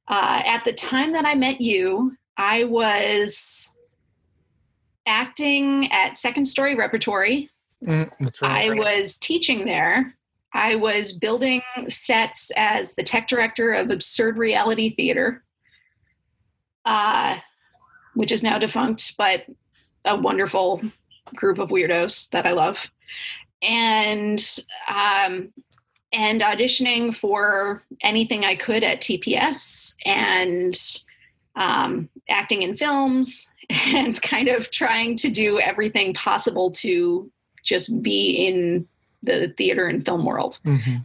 at the time that I met you, I was acting at Second Story Repertory. That's right. I was teaching there. I was building sets as the tech director of Absurd Reality Theater, which is now defunct, but a wonderful group of weirdos that I love. And auditioning for anything I could at TPS, and acting in films, and kind of trying to do everything possible to just be in the theater and film world. Mm-hmm.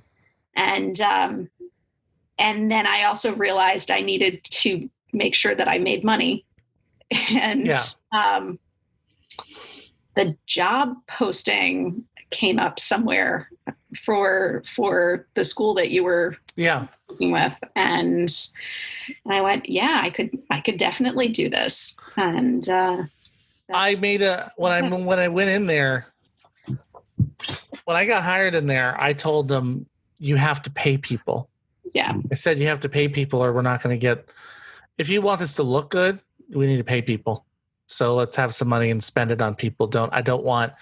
And then I also realized I needed to make sure that I made money. And the job posting came up somewhere for the school that you were working with, and I went, yeah, I could definitely do this. And I made when I went in there, when I got hired in there, I told them, you have to pay people. Yeah. I said, you have to pay people or we're not going to get, if you want this to look good, we need to pay people. So let's have some money and spend it on people. I don't want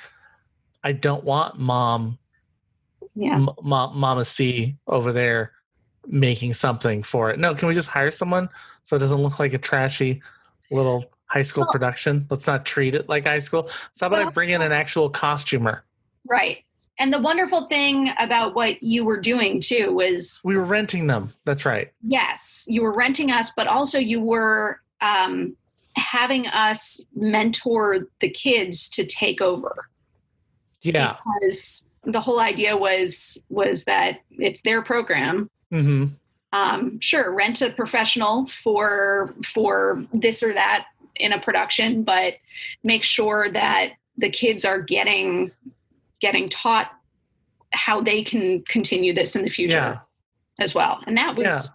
Mama C over there making something for it. No, can we just hire someone so it doesn't look like a trashy little high school production? Let's not treat it like high school. So how about I bring in an actual costumer? Right. And the wonderful thing about what you were doing too was we were renting them. That's right. Yes, you were renting us, but also you were having us mentor the kids to take over. Yeah. Because the whole idea was that it's their program. Mm-hmm. Sure, rent a professional for this or that in a production, but make sure that the kids are getting taught how they can continue this in the future as well. And that was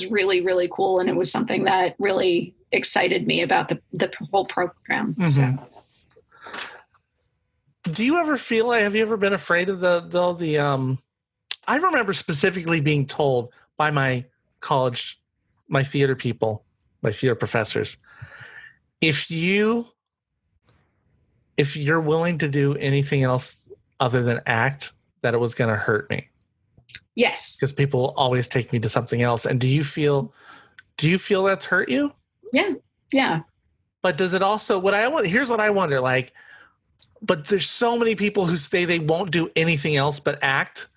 really, really cool. And it was something that really excited me about the whole program. Mm-hmm. So. Do you ever feel have you ever been afraid of the I remember specifically being told by my college, my theater people, my theater professors, if you're willing to do anything else other than act, that it was going to hurt me. Yes. Because people always take me to something else. And do you feel that's hurt you? Yeah. Yeah. But does it also, here's what I wonder, like, but there's so many people who say they won't do anything else but act,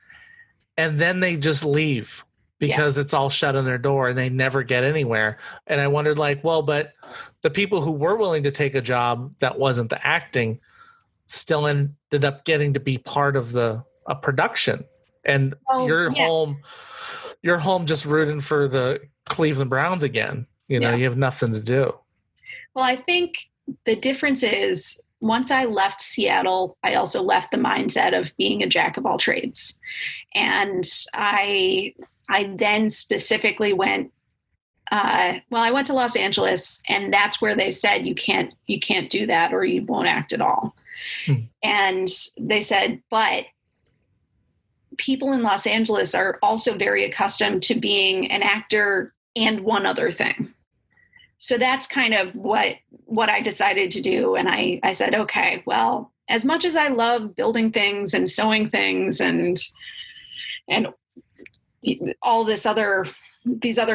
and then they just leave. because it's all shut on their door and they never get anywhere. And I wondered, like, well, but the people who were willing to take a job that wasn't the acting still ended up getting to be part of a production. And you're home just rooting for the Cleveland Browns again. You know, you have nothing to do. Well, I think the difference is once I left Seattle, I also left the mindset of being a jack of all trades. And I then specifically went, I went to Los Angeles, and that's where they said, you can't do that or you won't act at all. And they said, but people in Los Angeles are also very accustomed to being an actor and one other thing. So that's kind of what I decided to do. And I said, okay, well, as much as I love building things and sewing things and all these other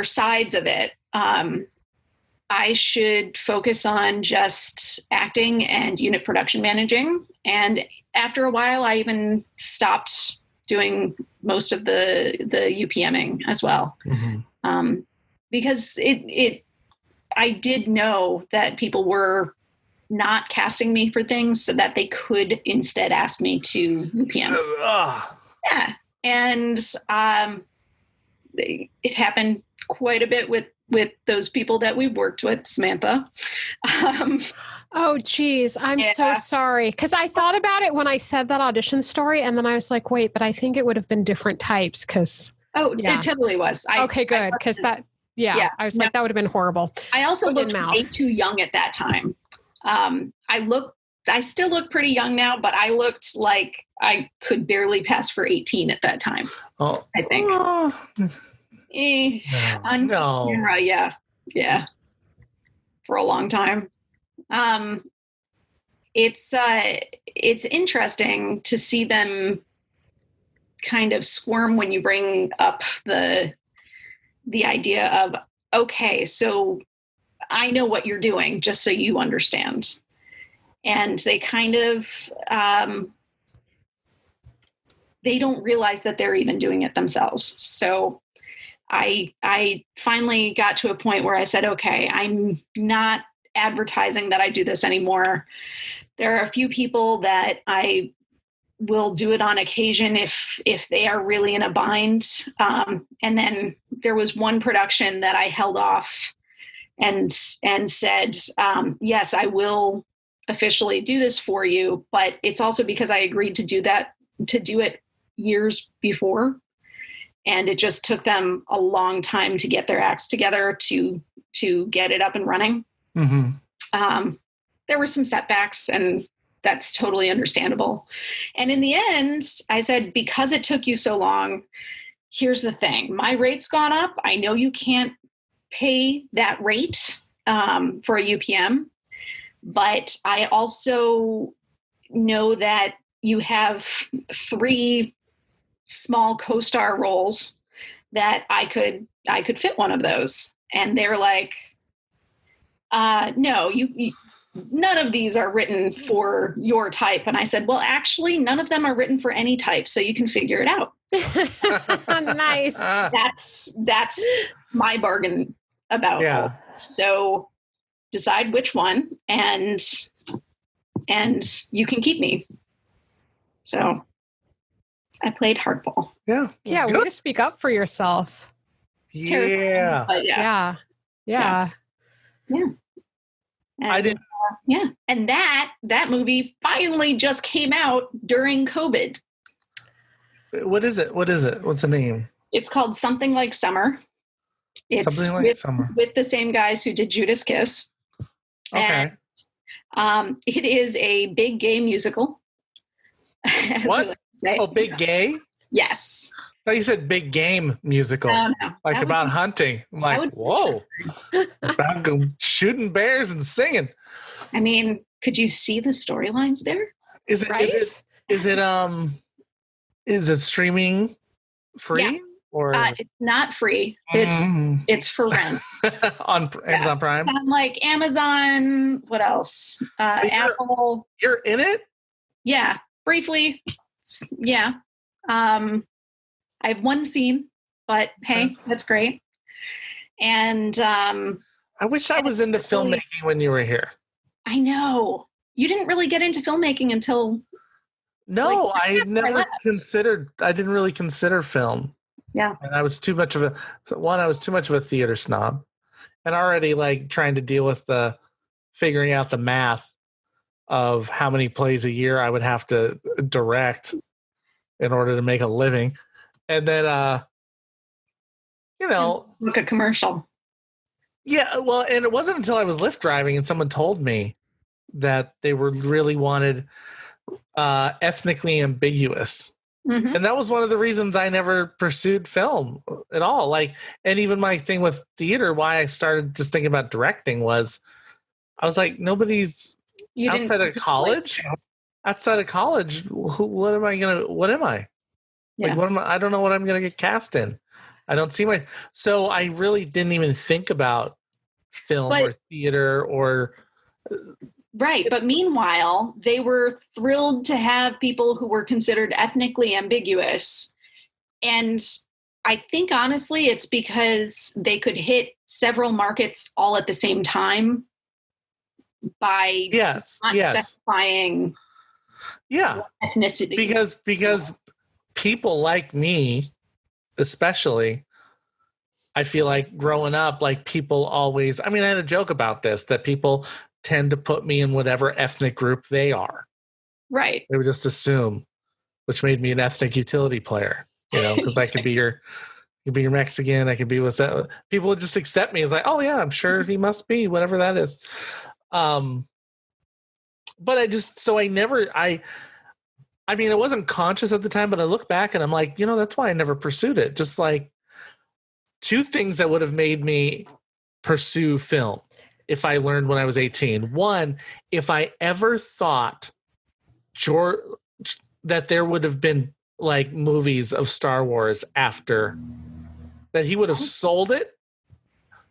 sides of it, I should focus on just acting and unit production managing. And after a while, I even stopped doing most of the UPMing as well. Because I did know that people were not casting me for things so that they could instead ask me to UPM. Yeah. And it happened quite a bit with those people that we worked with, Samantha. Oh, geez. I'm so sorry. Because I thought about it when I said that audition story, and then I was like, wait, but I think it would have been different types because... it totally was. Okay, good. Because that... Yeah, I was like, that would have been horrible. I also looked way too young at that time. I still look pretty young now, but I looked like I could barely pass for 18 at that time. Oh, I think. No. Yeah. For a long time. It's interesting to see them kind of squirm when you bring up the idea of, okay, so I know what you're doing, just so you understand. And they kind of, they don't realize that they're even doing it themselves. So I finally got to a point where I said, okay, I'm not advertising that I do this anymore. There are a few people that I will do it on occasion if they are really in a bind. And then there was one production that I held off and said, yes, I will officially do this for you, but it's also because I agreed to do it years before. And it just took them a long time to get their acts together to get it up and running. There were some setbacks, and that's totally understandable. And in the end, I said, because it took you so long, here's the thing. My rate's gone up. I know you can't pay that rate for a UPM, but I also know that you have 3 small co-star roles that I could fit one of those. And they're like, no, you none of these are written for your type. And I said, well, actually, none of them are written for any type, so you can figure it out. Nice. That's my bargain about it. So decide which one, and you can keep me. So I played hardball. Yeah. Way to speak up for yourself. Yeah. But yeah. And, I did. And that movie finally just came out during COVID. What is it? What's the name? It's called Something Like Summer. It's Something Like Summer. With the same guys who did Judas Kiss. Okay. And, it is a big gay musical. What? Oh, big gay? Yes. I thought you said big game musical. No. Like about hunting. I'm like, whoa. About shooting bears and singing. I mean, could you see the storylines there? Is it streaming free? Yeah. Or it's not free. It's for rent. On Amazon Prime? It's on like Amazon. What else? Apple. You're in it? Yeah. Briefly. Yeah. I have one scene but hey, that's great. And I wish I was into filmmaking when you were here. I know. You didn't really get into filmmaking until... No, I didn't really consider film. Yeah. And I was too much of a theater snob. And already like trying to deal with figuring out the math of how many plays a year I would have to direct in order to make a living. And then, look at commercial. Yeah. Well, and it wasn't until I was Lyft driving and someone told me that they really wanted ethnically ambiguous. Mm-hmm. And that was one of the reasons I never pursued film at all. Like, and even my thing with theater, why I started just thinking about directing was I was like, outside of college, what am I? Yeah. Like, what am I? I don't know what I'm going to get cast in. I don't see so I really didn't even think about film or theater or. Right. But meanwhile, they were thrilled to have people who were considered ethnically ambiguous. And I think, honestly, it's because they could hit several markets all at the same time by not specifying ethnicity. Because people like me, especially, I feel like growing up, like people always, I mean, I had a joke about this, that people tend to put me in whatever ethnic group they are. Right. They would just assume, which made me an ethnic utility player, because I could be your Mexican. I could be with that. People would just accept me as like, oh yeah, I'm sure he must be whatever that is. But I mean, I wasn't conscious at the time, but I look back and I'm like, that's why I never pursued it. Just like two things that would have made me pursue film if I learned when I was 18. One, if I ever thought George that there would have been like movies of Star Wars after, that he would have sold it,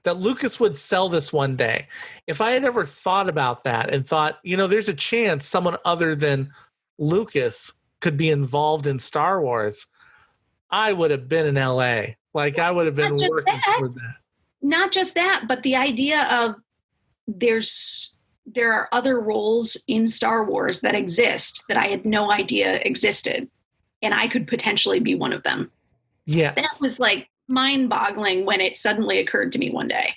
that Lucas would sell this one day. If I had ever thought about that and thought, there's a chance someone other than Lucas could be involved in Star Wars, I would have been in LA. Like I would have been working toward that. Not just that, but the idea of there are other roles in Star Wars that exist that I had no idea existed, and I could potentially be one of them. Yes. That was like mind-boggling when it suddenly occurred to me one day.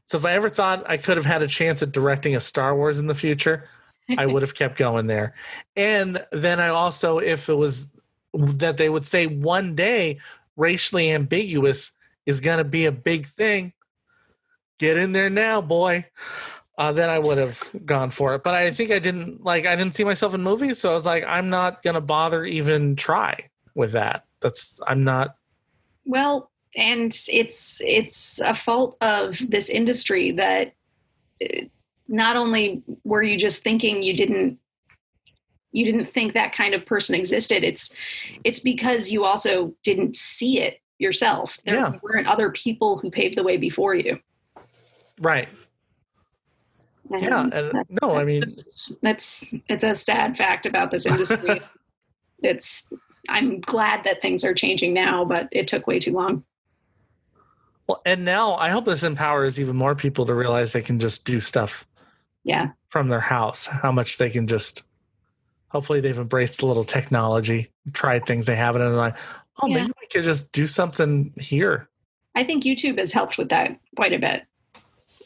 So if I ever thought I could have had a chance at directing a Star Wars in the future, I would have kept going there. And then I also, if it was that they would say one day racially ambiguous is going to be a big thing, get in there now, boy. Then I would have gone for it. But I think I didn't see myself in movies. So I was like, I'm not going to bother even try with that. I'm not. Well, and it's a fault of this industry that not only were you just thinking you didn't think that kind of person existed, it's because you also didn't see it yourself. There weren't other people who paved the way before you. Right. And it's a sad fact about this industry. I'm glad that things are changing now, but it took way too long. Well, and now I hope this empowers even more people to realize they can just do stuff from their house, how much they can just, hopefully they've embraced a little technology, tried things they haven't, and like, maybe we could just do something here. I think YouTube has helped with that quite a bit.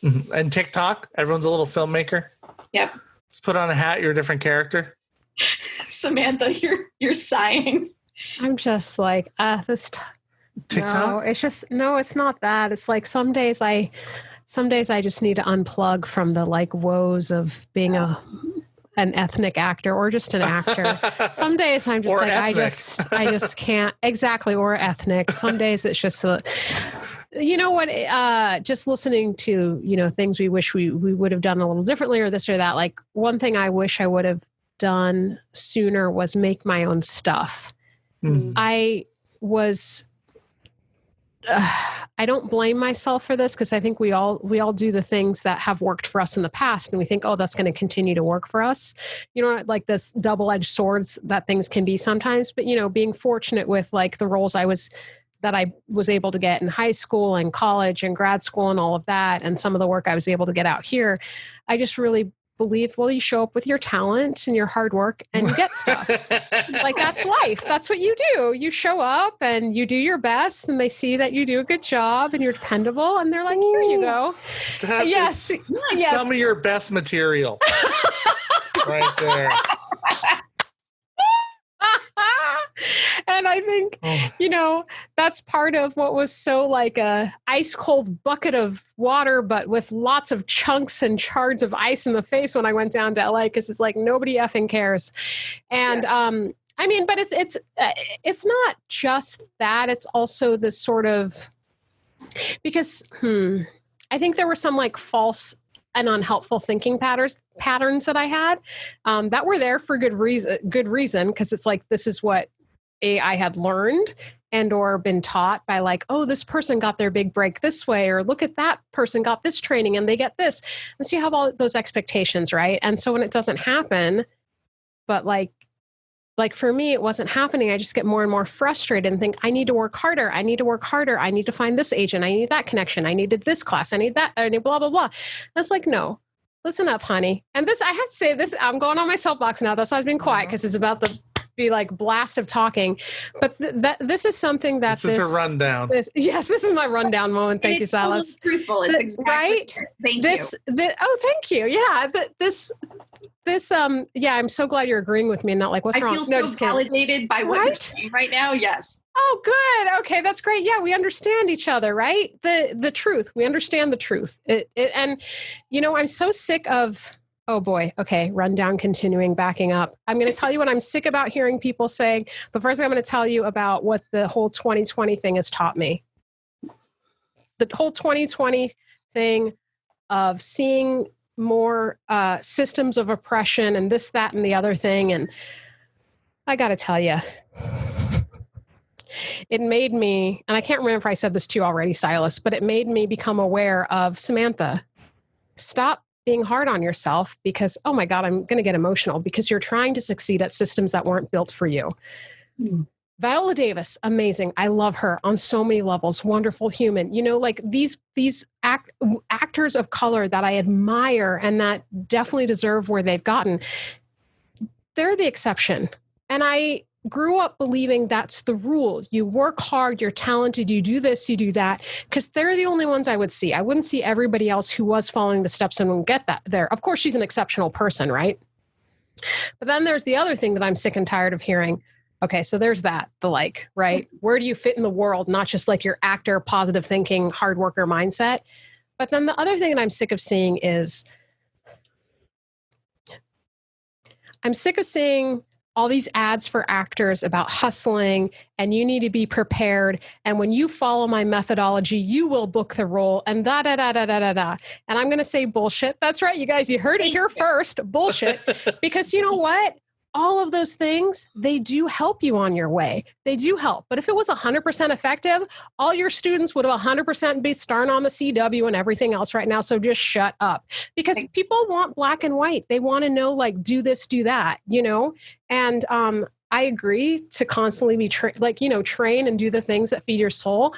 Mm-hmm. And TikTok, everyone's a little filmmaker. Yep. Just put on a hat, you're a different character. Samantha, you're sighing. I'm just like, this TikTok? No, it's just, no, it's not that. It's like some days I just need to unplug from the like woes of being an ethnic actor or just an actor. Some days I'm just I just can't. Exactly. Or ethnic. Some days it's just, just listening to, things we wish we would have done a little differently or this or that. Like one thing I wish I would have done sooner was make my own stuff. I was I don't blame myself for this, because I think we all do the things that have worked for us in the past, and we think, oh, that's going to continue to work for us. Like this double-edged swords that things can be sometimes. But being fortunate with like the roles I was able to get in high school and college and grad school and all of that, and some of the work I was able to get out here, I just really believe, well, you show up with your talent and your hard work and you get stuff. Like, that's life. That's what you do. You show up and you do your best, and they see that you do a good job and you're dependable, and they're like, here you go. Yes. Some of your best material. Right there. And I think, that's part of what was so like a ice cold bucket of water, but with lots of chunks and shards of ice in the face when I went down to LA, because it's like nobody effing cares. And, but it's not just that. It's also this sort of, because, I think there were some like false and unhelpful thinking patterns that I had, that were there for good reason. Cause it's like, this is what I had learned and or been taught by like, oh, this person got their big break this way, or look at that person got this training and they get this. And so you have all those expectations, right? And so when it doesn't happen, but like for me, it wasn't happening, I just get more and more frustrated and think, I need to work harder. I need to find this agent. I need that connection. I needed this class. I need that. I need blah, blah, blah. That's like, no, listen up, honey. And this, I have to say this, I'm going on my soapbox now. That's why I've been quiet, because it's about the like blast of talking. But this is something that this is a rundown. Yes, this is my rundown moment. Thank you, Silas. It's truthful. It's exactly right. Thank you. Thank you. Yeah. I'm so glad you're agreeing with me and not like, what's wrong? I feel so validated by what you're saying right now. Yes. Oh, good. Okay. That's great. Yeah. We understand each other, right? The truth. We understand the truth. And I'm so sick of, oh boy. Okay. Rundown, continuing, backing up. I'm going to tell you what I'm sick about hearing people say, but first I'm going to tell you about what the whole 2020 thing has taught me. The whole 2020 thing of seeing more systems of oppression and this, that, and the other thing. And I got to tell you, it made me, and I can't remember if I said this to you already, Silas, but it made me become aware of, Samantha, stop being hard on yourself, because, oh my God, I'm going to get emotional, because you're trying to succeed at systems that weren't built for you. Viola Davis, amazing. I love her on so many levels. Wonderful human. Like these actors of color that I admire and that definitely deserve where they've gotten, they're the exception. And I grew up believing that's the rule. You work hard, you're talented, you do this, you do that, because they're the only ones I would see. I wouldn't see everybody else who was following the steps and would get that there. Of course, she's an exceptional person, right? But then there's the other thing that I'm sick and tired of hearing. Okay, so there's that, the like, right? Where do you fit in the world? Not just like your actor, positive thinking, hard worker mindset. But then the other thing that I'm sick of seeing is, I'm sick of seeing all these ads for actors about hustling and you need to be prepared. And when you follow my methodology, you will book the role and da, da, da, da, da, da, da. And I'm going to say bullshit. That's right, you guys, you heard it here first, bullshit. Because you know what? All of those things, they do help you on your way. They do help. But if it was 100% effective, all your students would have 100% be starting on the CW and everything else right now. So just shut up. Because people want black and white. They want to know, like, do this, do that, And I agree to constantly be train and do the things that feed your soul.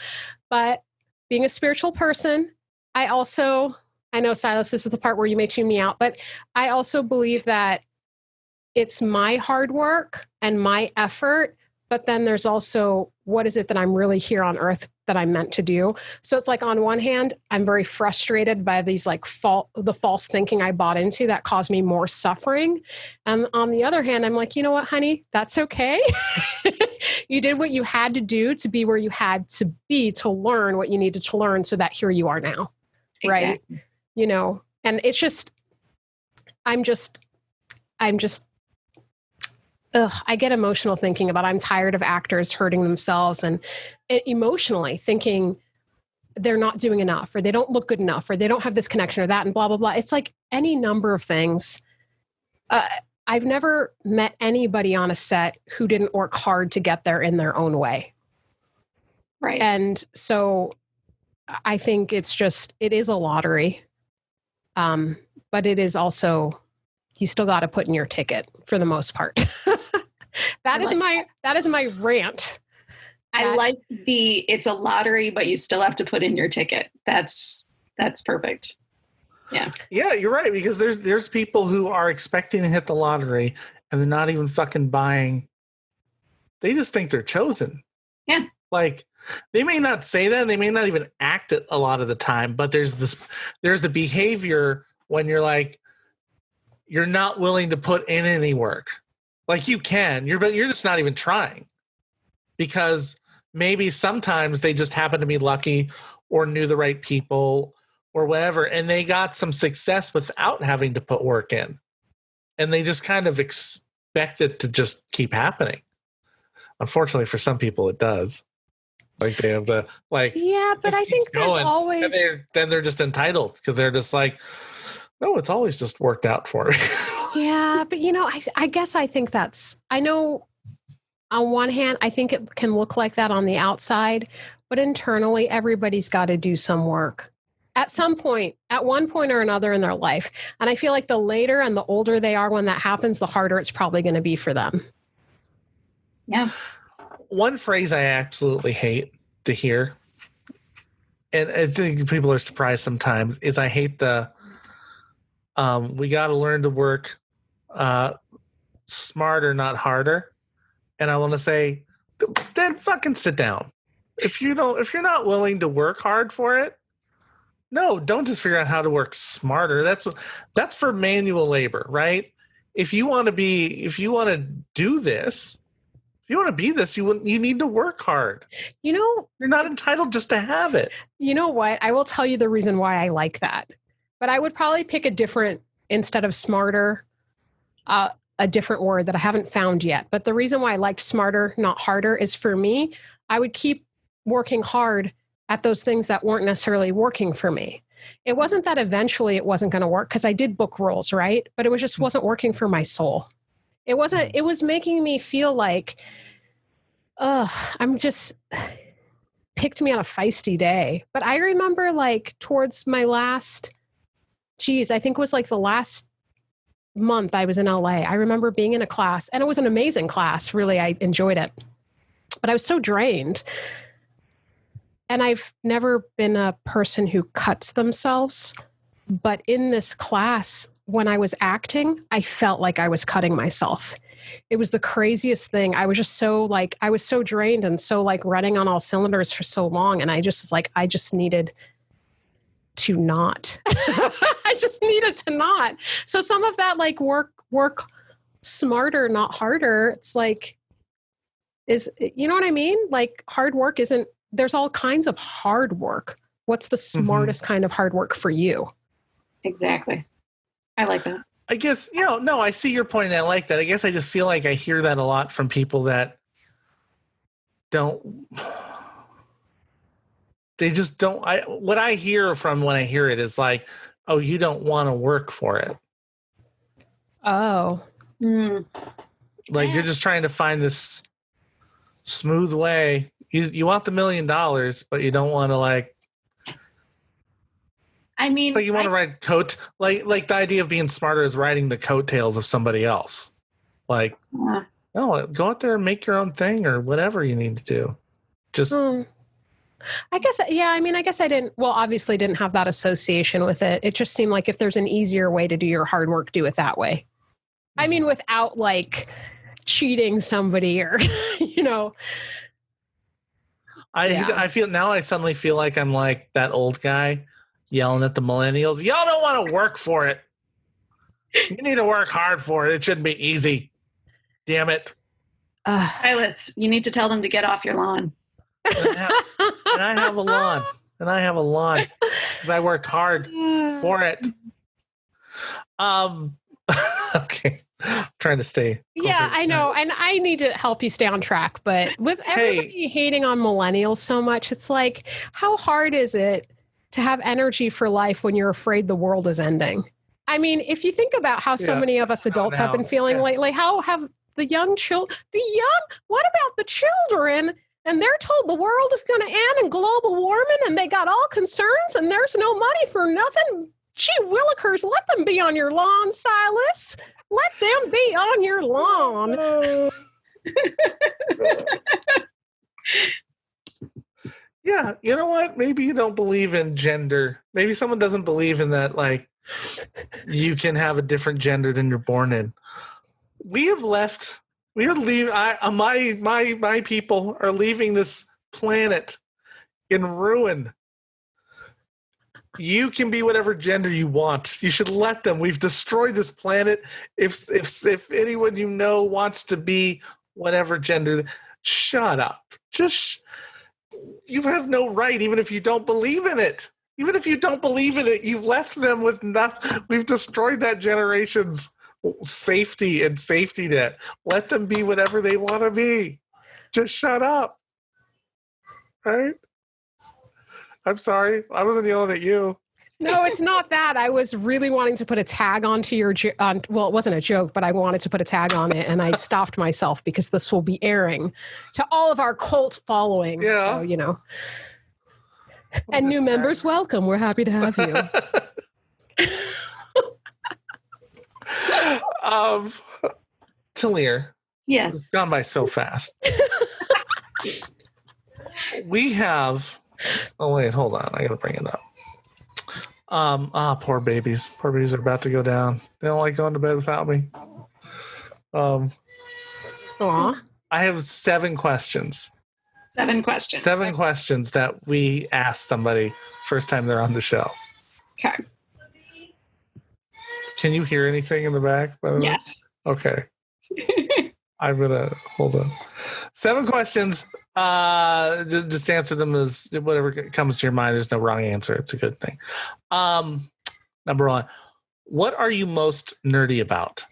But being a spiritual person, I know, Silas, this is the part where you may tune me out, but I also believe that it's my hard work and my effort, but then there's also, what is it that I'm really here on earth that I'm meant to do? So it's like, on one hand, I'm very frustrated by these the false thinking I bought into that caused me more suffering. And on the other hand, I'm like, you know what, honey, that's okay. You did what you had to do to be where you had to be, to learn what you needed to learn, so that here you are now. Exactly. Right. And it's just, I'm just, I get emotional thinking about, I'm tired of actors hurting themselves and emotionally thinking they're not doing enough, or they don't look good enough, or they don't have this connection or that, and blah, blah, blah. It's like any number of things. I've never met anybody on a set who didn't work hard to get there in their own way. Right. And so I think it is a lottery. But it is also, you still got to put in your ticket for the most part. That is my rant. I like it's a lottery, but you still have to put in your ticket. That's perfect. Yeah. Yeah, you're right, because there's people who are expecting to hit the lottery and they're not even fucking buying. They just think they're chosen. Yeah. Like, they may not say that, and they may not even act it a lot of the time, but there's a behavior when you're like, you're not willing to put in any work. Like, you can, but you're just not even trying, because maybe sometimes they just happen to be lucky or knew the right people or whatever, and they got some success without having to put work in, and they just kind of expect it to just keep happening. Unfortunately, for some people, it does. Like, they have the Yeah, but I think there's always. Then they're just entitled, because they're just like, no, it's always just worked out for me. Yeah, but I guess I think I know on one hand, I think it can look like that on the outside, but internally, everybody's got to do some work at some point, at one point or another in their life. And I feel like the later and the older they are when that happens, the harder it's probably going to be for them. Yeah. One phrase I absolutely hate to hear, and I think people are surprised sometimes, is I hate the we got to learn to work smarter, not harder. And I want to say, then fucking sit down. If you're not willing to work hard for it, no, don't just figure out how to work smarter. That's for manual labor, right? If you want to do this, if you want to be this, you need to work hard. You're not entitled just to have it. You know what? I will tell you the reason why I like that. But I would probably pick instead of smarter, a different word that I haven't found yet. But the reason why I liked smarter, not harder, is for me, I would keep working hard at those things that weren't necessarily working for me. It wasn't that eventually it wasn't going to work, because I did book roles, right? But it just wasn't working for my soul. It was making me feel like, I'm just picked me on a feisty day. But I remember towards my last, I think it was the last month I was in LA. I remember being in a class, and it was an amazing class. Really, I enjoyed it. But I was so drained. And I've never been a person who cuts themselves. But in this class, when I was acting, I felt like I was cutting myself. It was the craziest thing. I was just I was so drained and so running on all cylinders for so long. And I just I just needed to not. I just needed to not. So some of that work smarter, not harder. It's you know what I mean? Hard work there's all kinds of hard work. What's the smartest kind of hard work for you? Exactly. I like that. I guess, no, I see your point, and I like that. I guess I just feel like I hear that a lot from people that they just don't. What I hear from when I hear it is oh, you don't want to work for it. Oh. You're just trying to find this smooth way. You want the $1 million, but you don't want to I mean, you want to ride the idea of being smarter is riding the coattails of somebody else. No, go out there and make your own thing or whatever you need to do. Just. I guess, yeah. I mean, I guess I obviously didn't have that association with it. It just seemed like if there's an easier way to do your hard work, do it that way. I mean, without cheating somebody or, I feel now I suddenly feel like I'm that old guy yelling at the millennials. Y'all don't want to work for it. You need to work hard for it. It shouldn't be easy. Damn it. Silas, you need to tell them to get off your lawn. And I have a lawn. Because I worked hard for it. Okay. I'm trying to stay closer. Yeah, I know. And I need to help you stay on track. But with everybody hating on millennials so much, it's how hard is it to have energy for life when you're afraid the world is ending? I mean, if you think about how so many of us adults have been feeling lately, how have what about the children and they're told the world is going to end and global warming, and they got all concerns, and there's no money for nothing. Gee willikers, let them be on your lawn, Silas. Let them be on your lawn. Yeah, you know what? Maybe you don't believe in gender. Maybe someone doesn't believe in that, like, you can have a different gender than you're born in. We are leaving. My people are leaving this planet in ruin. You can be whatever gender you want. You should let them. We've destroyed this planet. If anyone you know wants to be whatever gender, shut up. You have no right, even if you don't believe in it. Even if you don't believe in it, you've left them with nothing. We've destroyed that generation's safety and safety net. Let them be whatever they want to be. Just shut up. Right? I'm sorry. I wasn't yelling at you. No, it's not that. I was really wanting to put a tag onto your well, it wasn't a joke, but I wanted to put a tag on it, and I stopped myself because this will be airing to all of our cult following. Yeah. So, you know. And new members, welcome. We're happy to have you. Tellier. Yes. It's gone by so fast. We have... Oh, wait, hold on. I got to bring it up. Poor babies. Poor babies are about to go down. They don't like going to bed without me. Aw. I have 7 questions. 7 questions. 7 questions that we ask somebody first time they're on the show. Okay. Can you hear anything in the back? By the way? Yes. Okay. I'm gonna hold on. 7 questions. Just answer them as whatever comes to your mind. There's no wrong answer. It's a good thing. Number 1, what are you most nerdy about?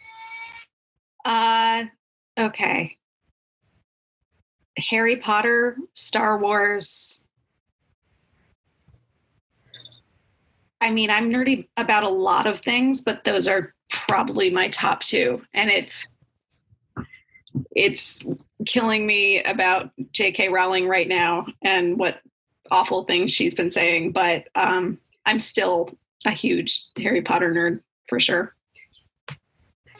Okay. Harry Potter, Star Wars. I mean, I'm nerdy about a lot of things, but those are probably my top 2. And it's killing me about J.K. Rowling right now and what awful things she's been saying. But I'm still a huge Harry Potter nerd for sure.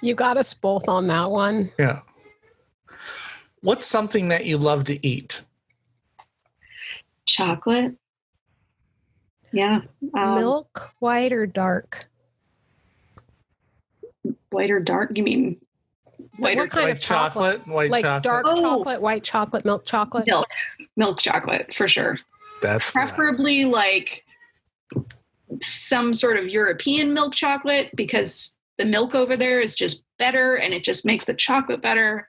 You got us both on that one. Yeah. What's something that you love to eat? Chocolate. Yeah. Milk, white or dark? White or dark? You mean white or kind white of chocolate? White like chocolate. dark chocolate, white chocolate, milk chocolate? Milk chocolate for sure. That's preferably like some sort of European milk chocolate because the milk over there is just better and it just makes the chocolate better.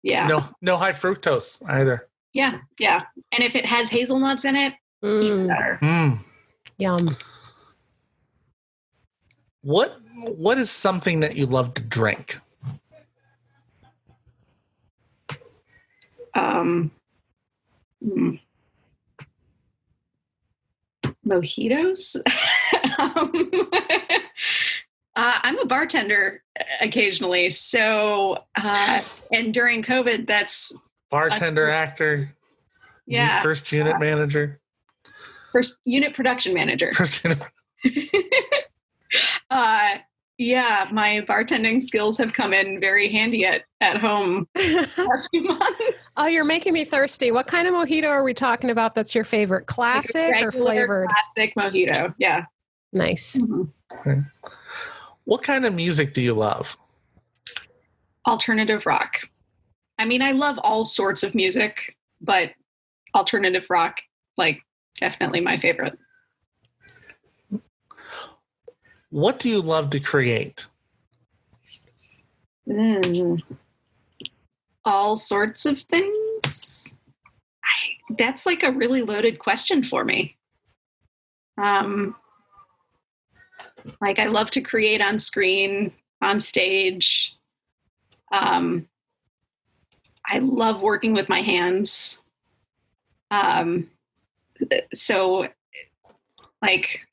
Yeah. No high fructose either. Yeah. Yeah. And if it has hazelnuts in it, even better. Yum. What is something that you love to drink? Mojitos. I'm a bartender occasionally. So, and during COVID, that's bartender, actor. Yeah. First unit manager. First unit production manager. Yeah, my bartending skills have come in very handy at home last few months. Oh, you're making me thirsty. What kind of mojito are we talking about that's your favorite? Classic or flavored? Classic mojito, yeah. Nice. Mm-hmm. Okay. What kind of music do you love? Alternative rock. I mean, I love all sorts of music, but alternative rock, like, definitely my favorite. What do you love to create? All sorts of things. That's like a really loaded question for me. Like I love to create on screen, on stage. I love working with my hands. So like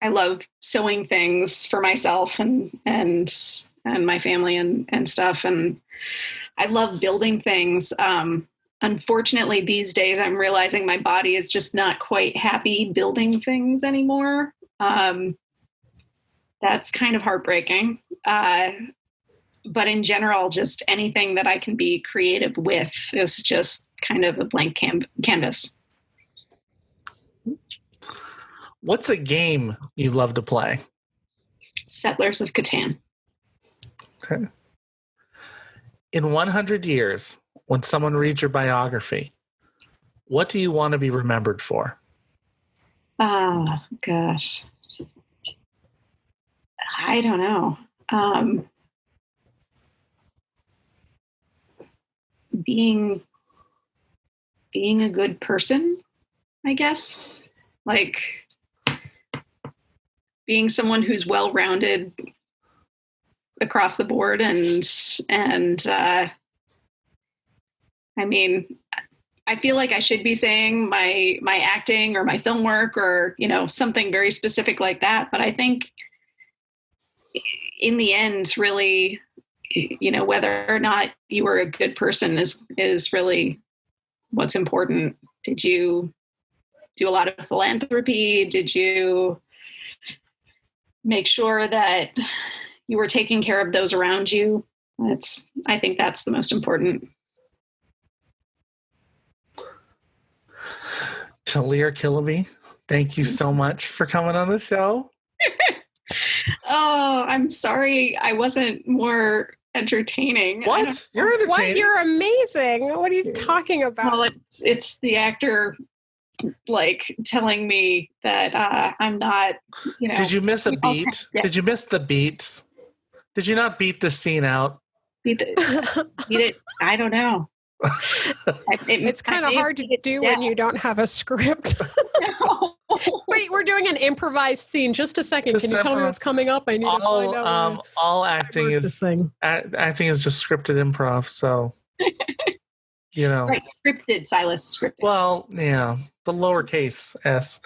I love sewing things for myself and my family and stuff. And I love building things. Unfortunately, these days I'm realizing my body is just not quite happy building things anymore. That's kind of heartbreaking. But in general, just anything that I can be creative with is just kind of a blank canvas. What's a game you love to play? Settlers of Catan. Okay. In 100 years, when someone reads your biography, what do you want to be remembered for? Ah, gosh. I don't know. Being a good person, I guess. Like being someone who's well-rounded across the board, and I mean, I feel like I should be saying my acting or my film work or, you know, something very specific like that. But I think in the end, really, you know, whether or not you were a good person is really what's important. Did you do a lot of philanthropy? Did you make sure that you were taking care of those around you? I think that's the most important. Tellier Killaby, thank you so much for coming on the show. Oh, I'm sorry I wasn't more entertaining. What? You're entertaining. What? You're amazing. What are you talking about? Well, it's the actor like telling me that I'm not, you know. Did you miss a beat? Yeah. Did you miss the beats? Did you not beat the scene out? Beat it? I don't know. It's kind of hard to do when you don't have a script. No. Wait, we're doing an improvised scene. Just a second. Can you tell me what's coming up? I need to find out. All acting is acting is just scripted improv. So, you know, Right, scripted, Silas, scripted. Well, yeah, the lowercase s.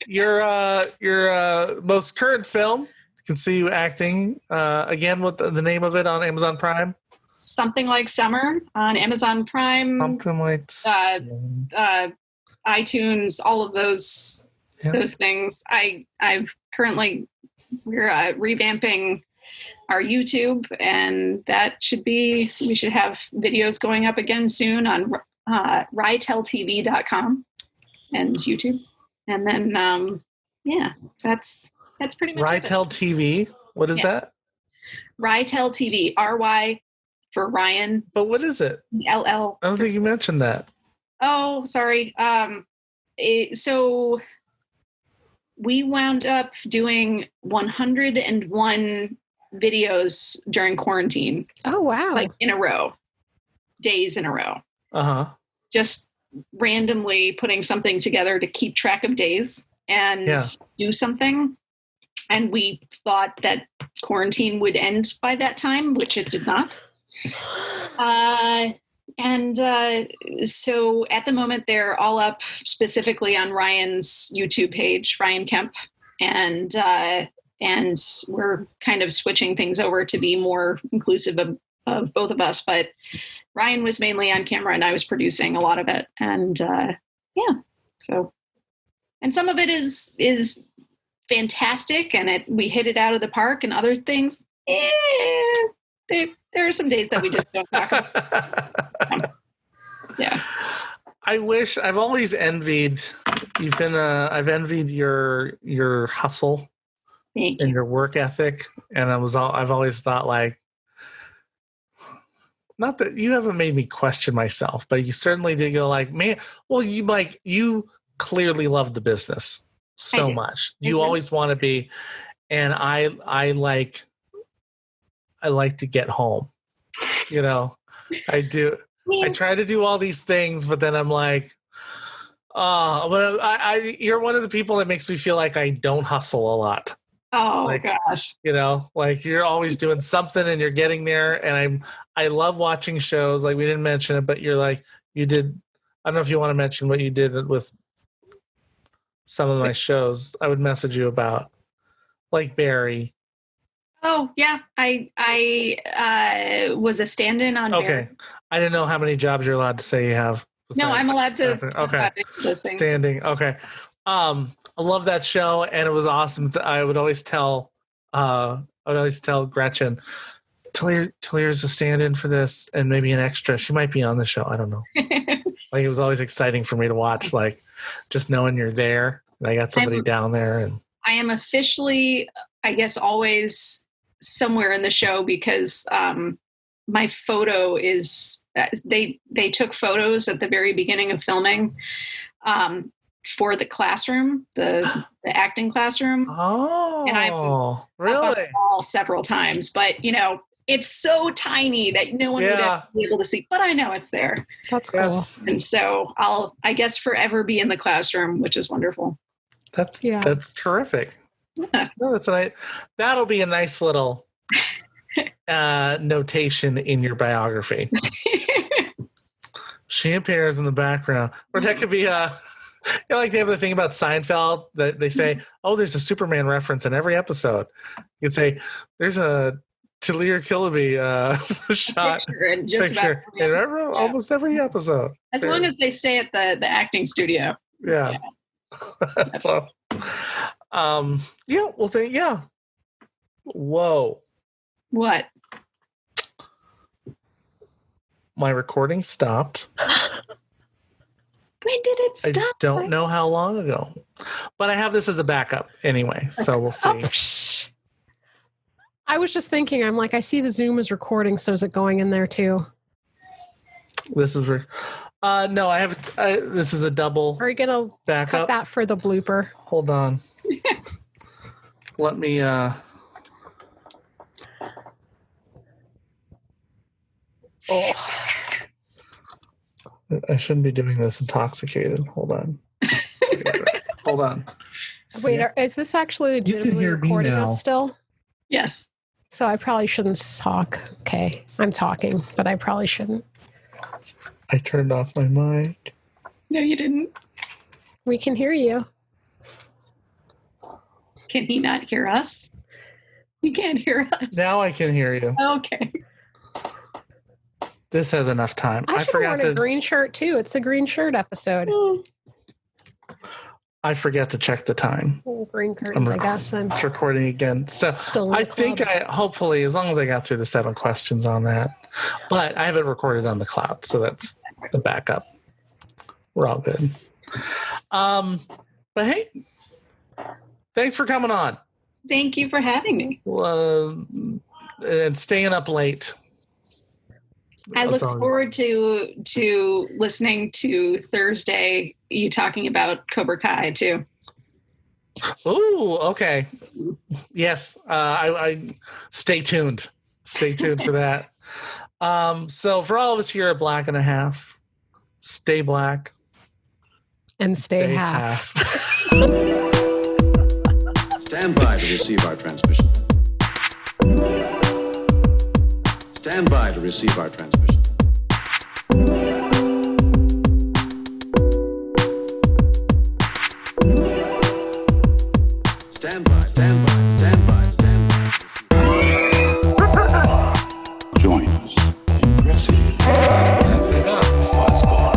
Your most current film, you can see you acting again. What the name of it on Amazon Prime? Something Like Summer on Amazon Prime. Something like iTunes, all of those things. I've currently we're revamping our YouTube, and we should have videos going up again soon on rytelltv.com and YouTube. And then that's pretty much Rytell TV. What is that? Rytell TV. RY for Ryan. But what is it? LL. I don't think you mentioned that. Oh, sorry. So we wound up doing 101 videos during quarantine. Oh, wow. Like in a row, days in a row. Uh-huh. Just randomly putting something together to keep track of days and do something. And we thought that quarantine would end by that time, which it did not. So at the moment, they're all up specifically on Ryan's YouTube page, Ryan Kemp. And we're kind of switching things over to be more inclusive of both of us. But Ryan was mainly on camera and I was producing a lot of it. And and some of it is fantastic, and we hit it out of the park, and other things, there are some days that we just don't talk about. Yeah. I've always envied I've envied your hustle and your work ethic, and I've always thought, like, not that you haven't made me question myself, but you certainly did go like, man, well, you clearly love the business so much. You always want to be, and I like to get home. You know, I do. I try to do all these things, but then I'm like, you're one of the people that makes me feel like I don't hustle a lot. Oh, like, gosh. You know, like you're always doing something and you're getting there. And I love watching shows. Like, we didn't mention it, but you're like, you did. I don't know if you want to mention what you did with some of my shows. I would message you about, like Barry. Oh yeah, I was a stand-in on. Okay, Barry. I didn't know how many jobs you're allowed to say you have. No, I'm allowed to. Okay, those things. standing. Okay, I love that show, and it was awesome. I would always tell Gretchen, Tellier's a stand-in for this, and maybe an extra. She might be on the show. I don't know. Like, it was always exciting for me to watch. Like, just knowing you're there. I got somebody down there, and I am officially, I guess, always somewhere in the show because my photo is. They took photos at the very beginning of filming for the classroom, the acting classroom. Oh, and I've really? up on the wall several times, but it's so tiny that no one would ever be able to see. But I know it's there. That's cool. And so I'll, I guess, forever be in the classroom, which is wonderful. That's terrific. Yeah. No, that'll be a nice little notation in your biography. She appears in the background, or that could be like they have the thing about Seinfeld that they say, "Oh, there's a Superman reference in every episode." You could say, "There's a Tellier Killaby shot picture in almost every episode." As long as they stay at the acting studio. Yeah. That's awesome. Yeah. Well, Whoa. What? My recording stopped. When did it stop? I don't know how long ago, but I have this as a backup anyway, so we'll see. I was just thinking, I'm like, I see the Zoom is recording, so is it going in there too? This is no, I have. This is a double. Are you gonna backup? Cut that for the blooper? Hold on. Let me. Oh, I shouldn't be doing this intoxicated. Hold on. Hold on. Wait, is this actually legitimately recording us still? Yes. So I probably shouldn't talk. Okay, I'm talking, but I probably shouldn't. I turned off my mic. No, you didn't. We can hear you. Can he not hear us? He can't hear us. Now I can hear you. Okay. This has enough time. I should have worn a green shirt too. It's the green shirt episode. I forget to check the time. Green curtains, I guess. It's recording again. So I think hopefully, as long as I got through the 7 questions on that, but I have it recorded on the cloud, so that's the backup. We're all good. But hey, thanks for coming on. Thank you for having me. And staying up late. I look forward to listening to Thursday, you talking about Cobra Kai too. Oh, okay. Yes, I stay tuned. Stay tuned for that. So for all of us here at Black and a Half, stay black and stay half. Stand by to receive our transmission. Stand by to receive our transmission. Stand by, stand by, stand by, stand by. Join us. Impressive. Wrap it up, fuzzball.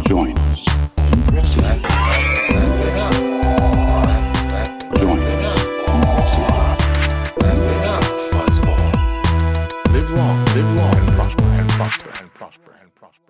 Join us. Impressive. Wrap it up. Join us. Impressive. Wrap it up, fuzzball. Live long and prosper and prosper and prosper and prosper.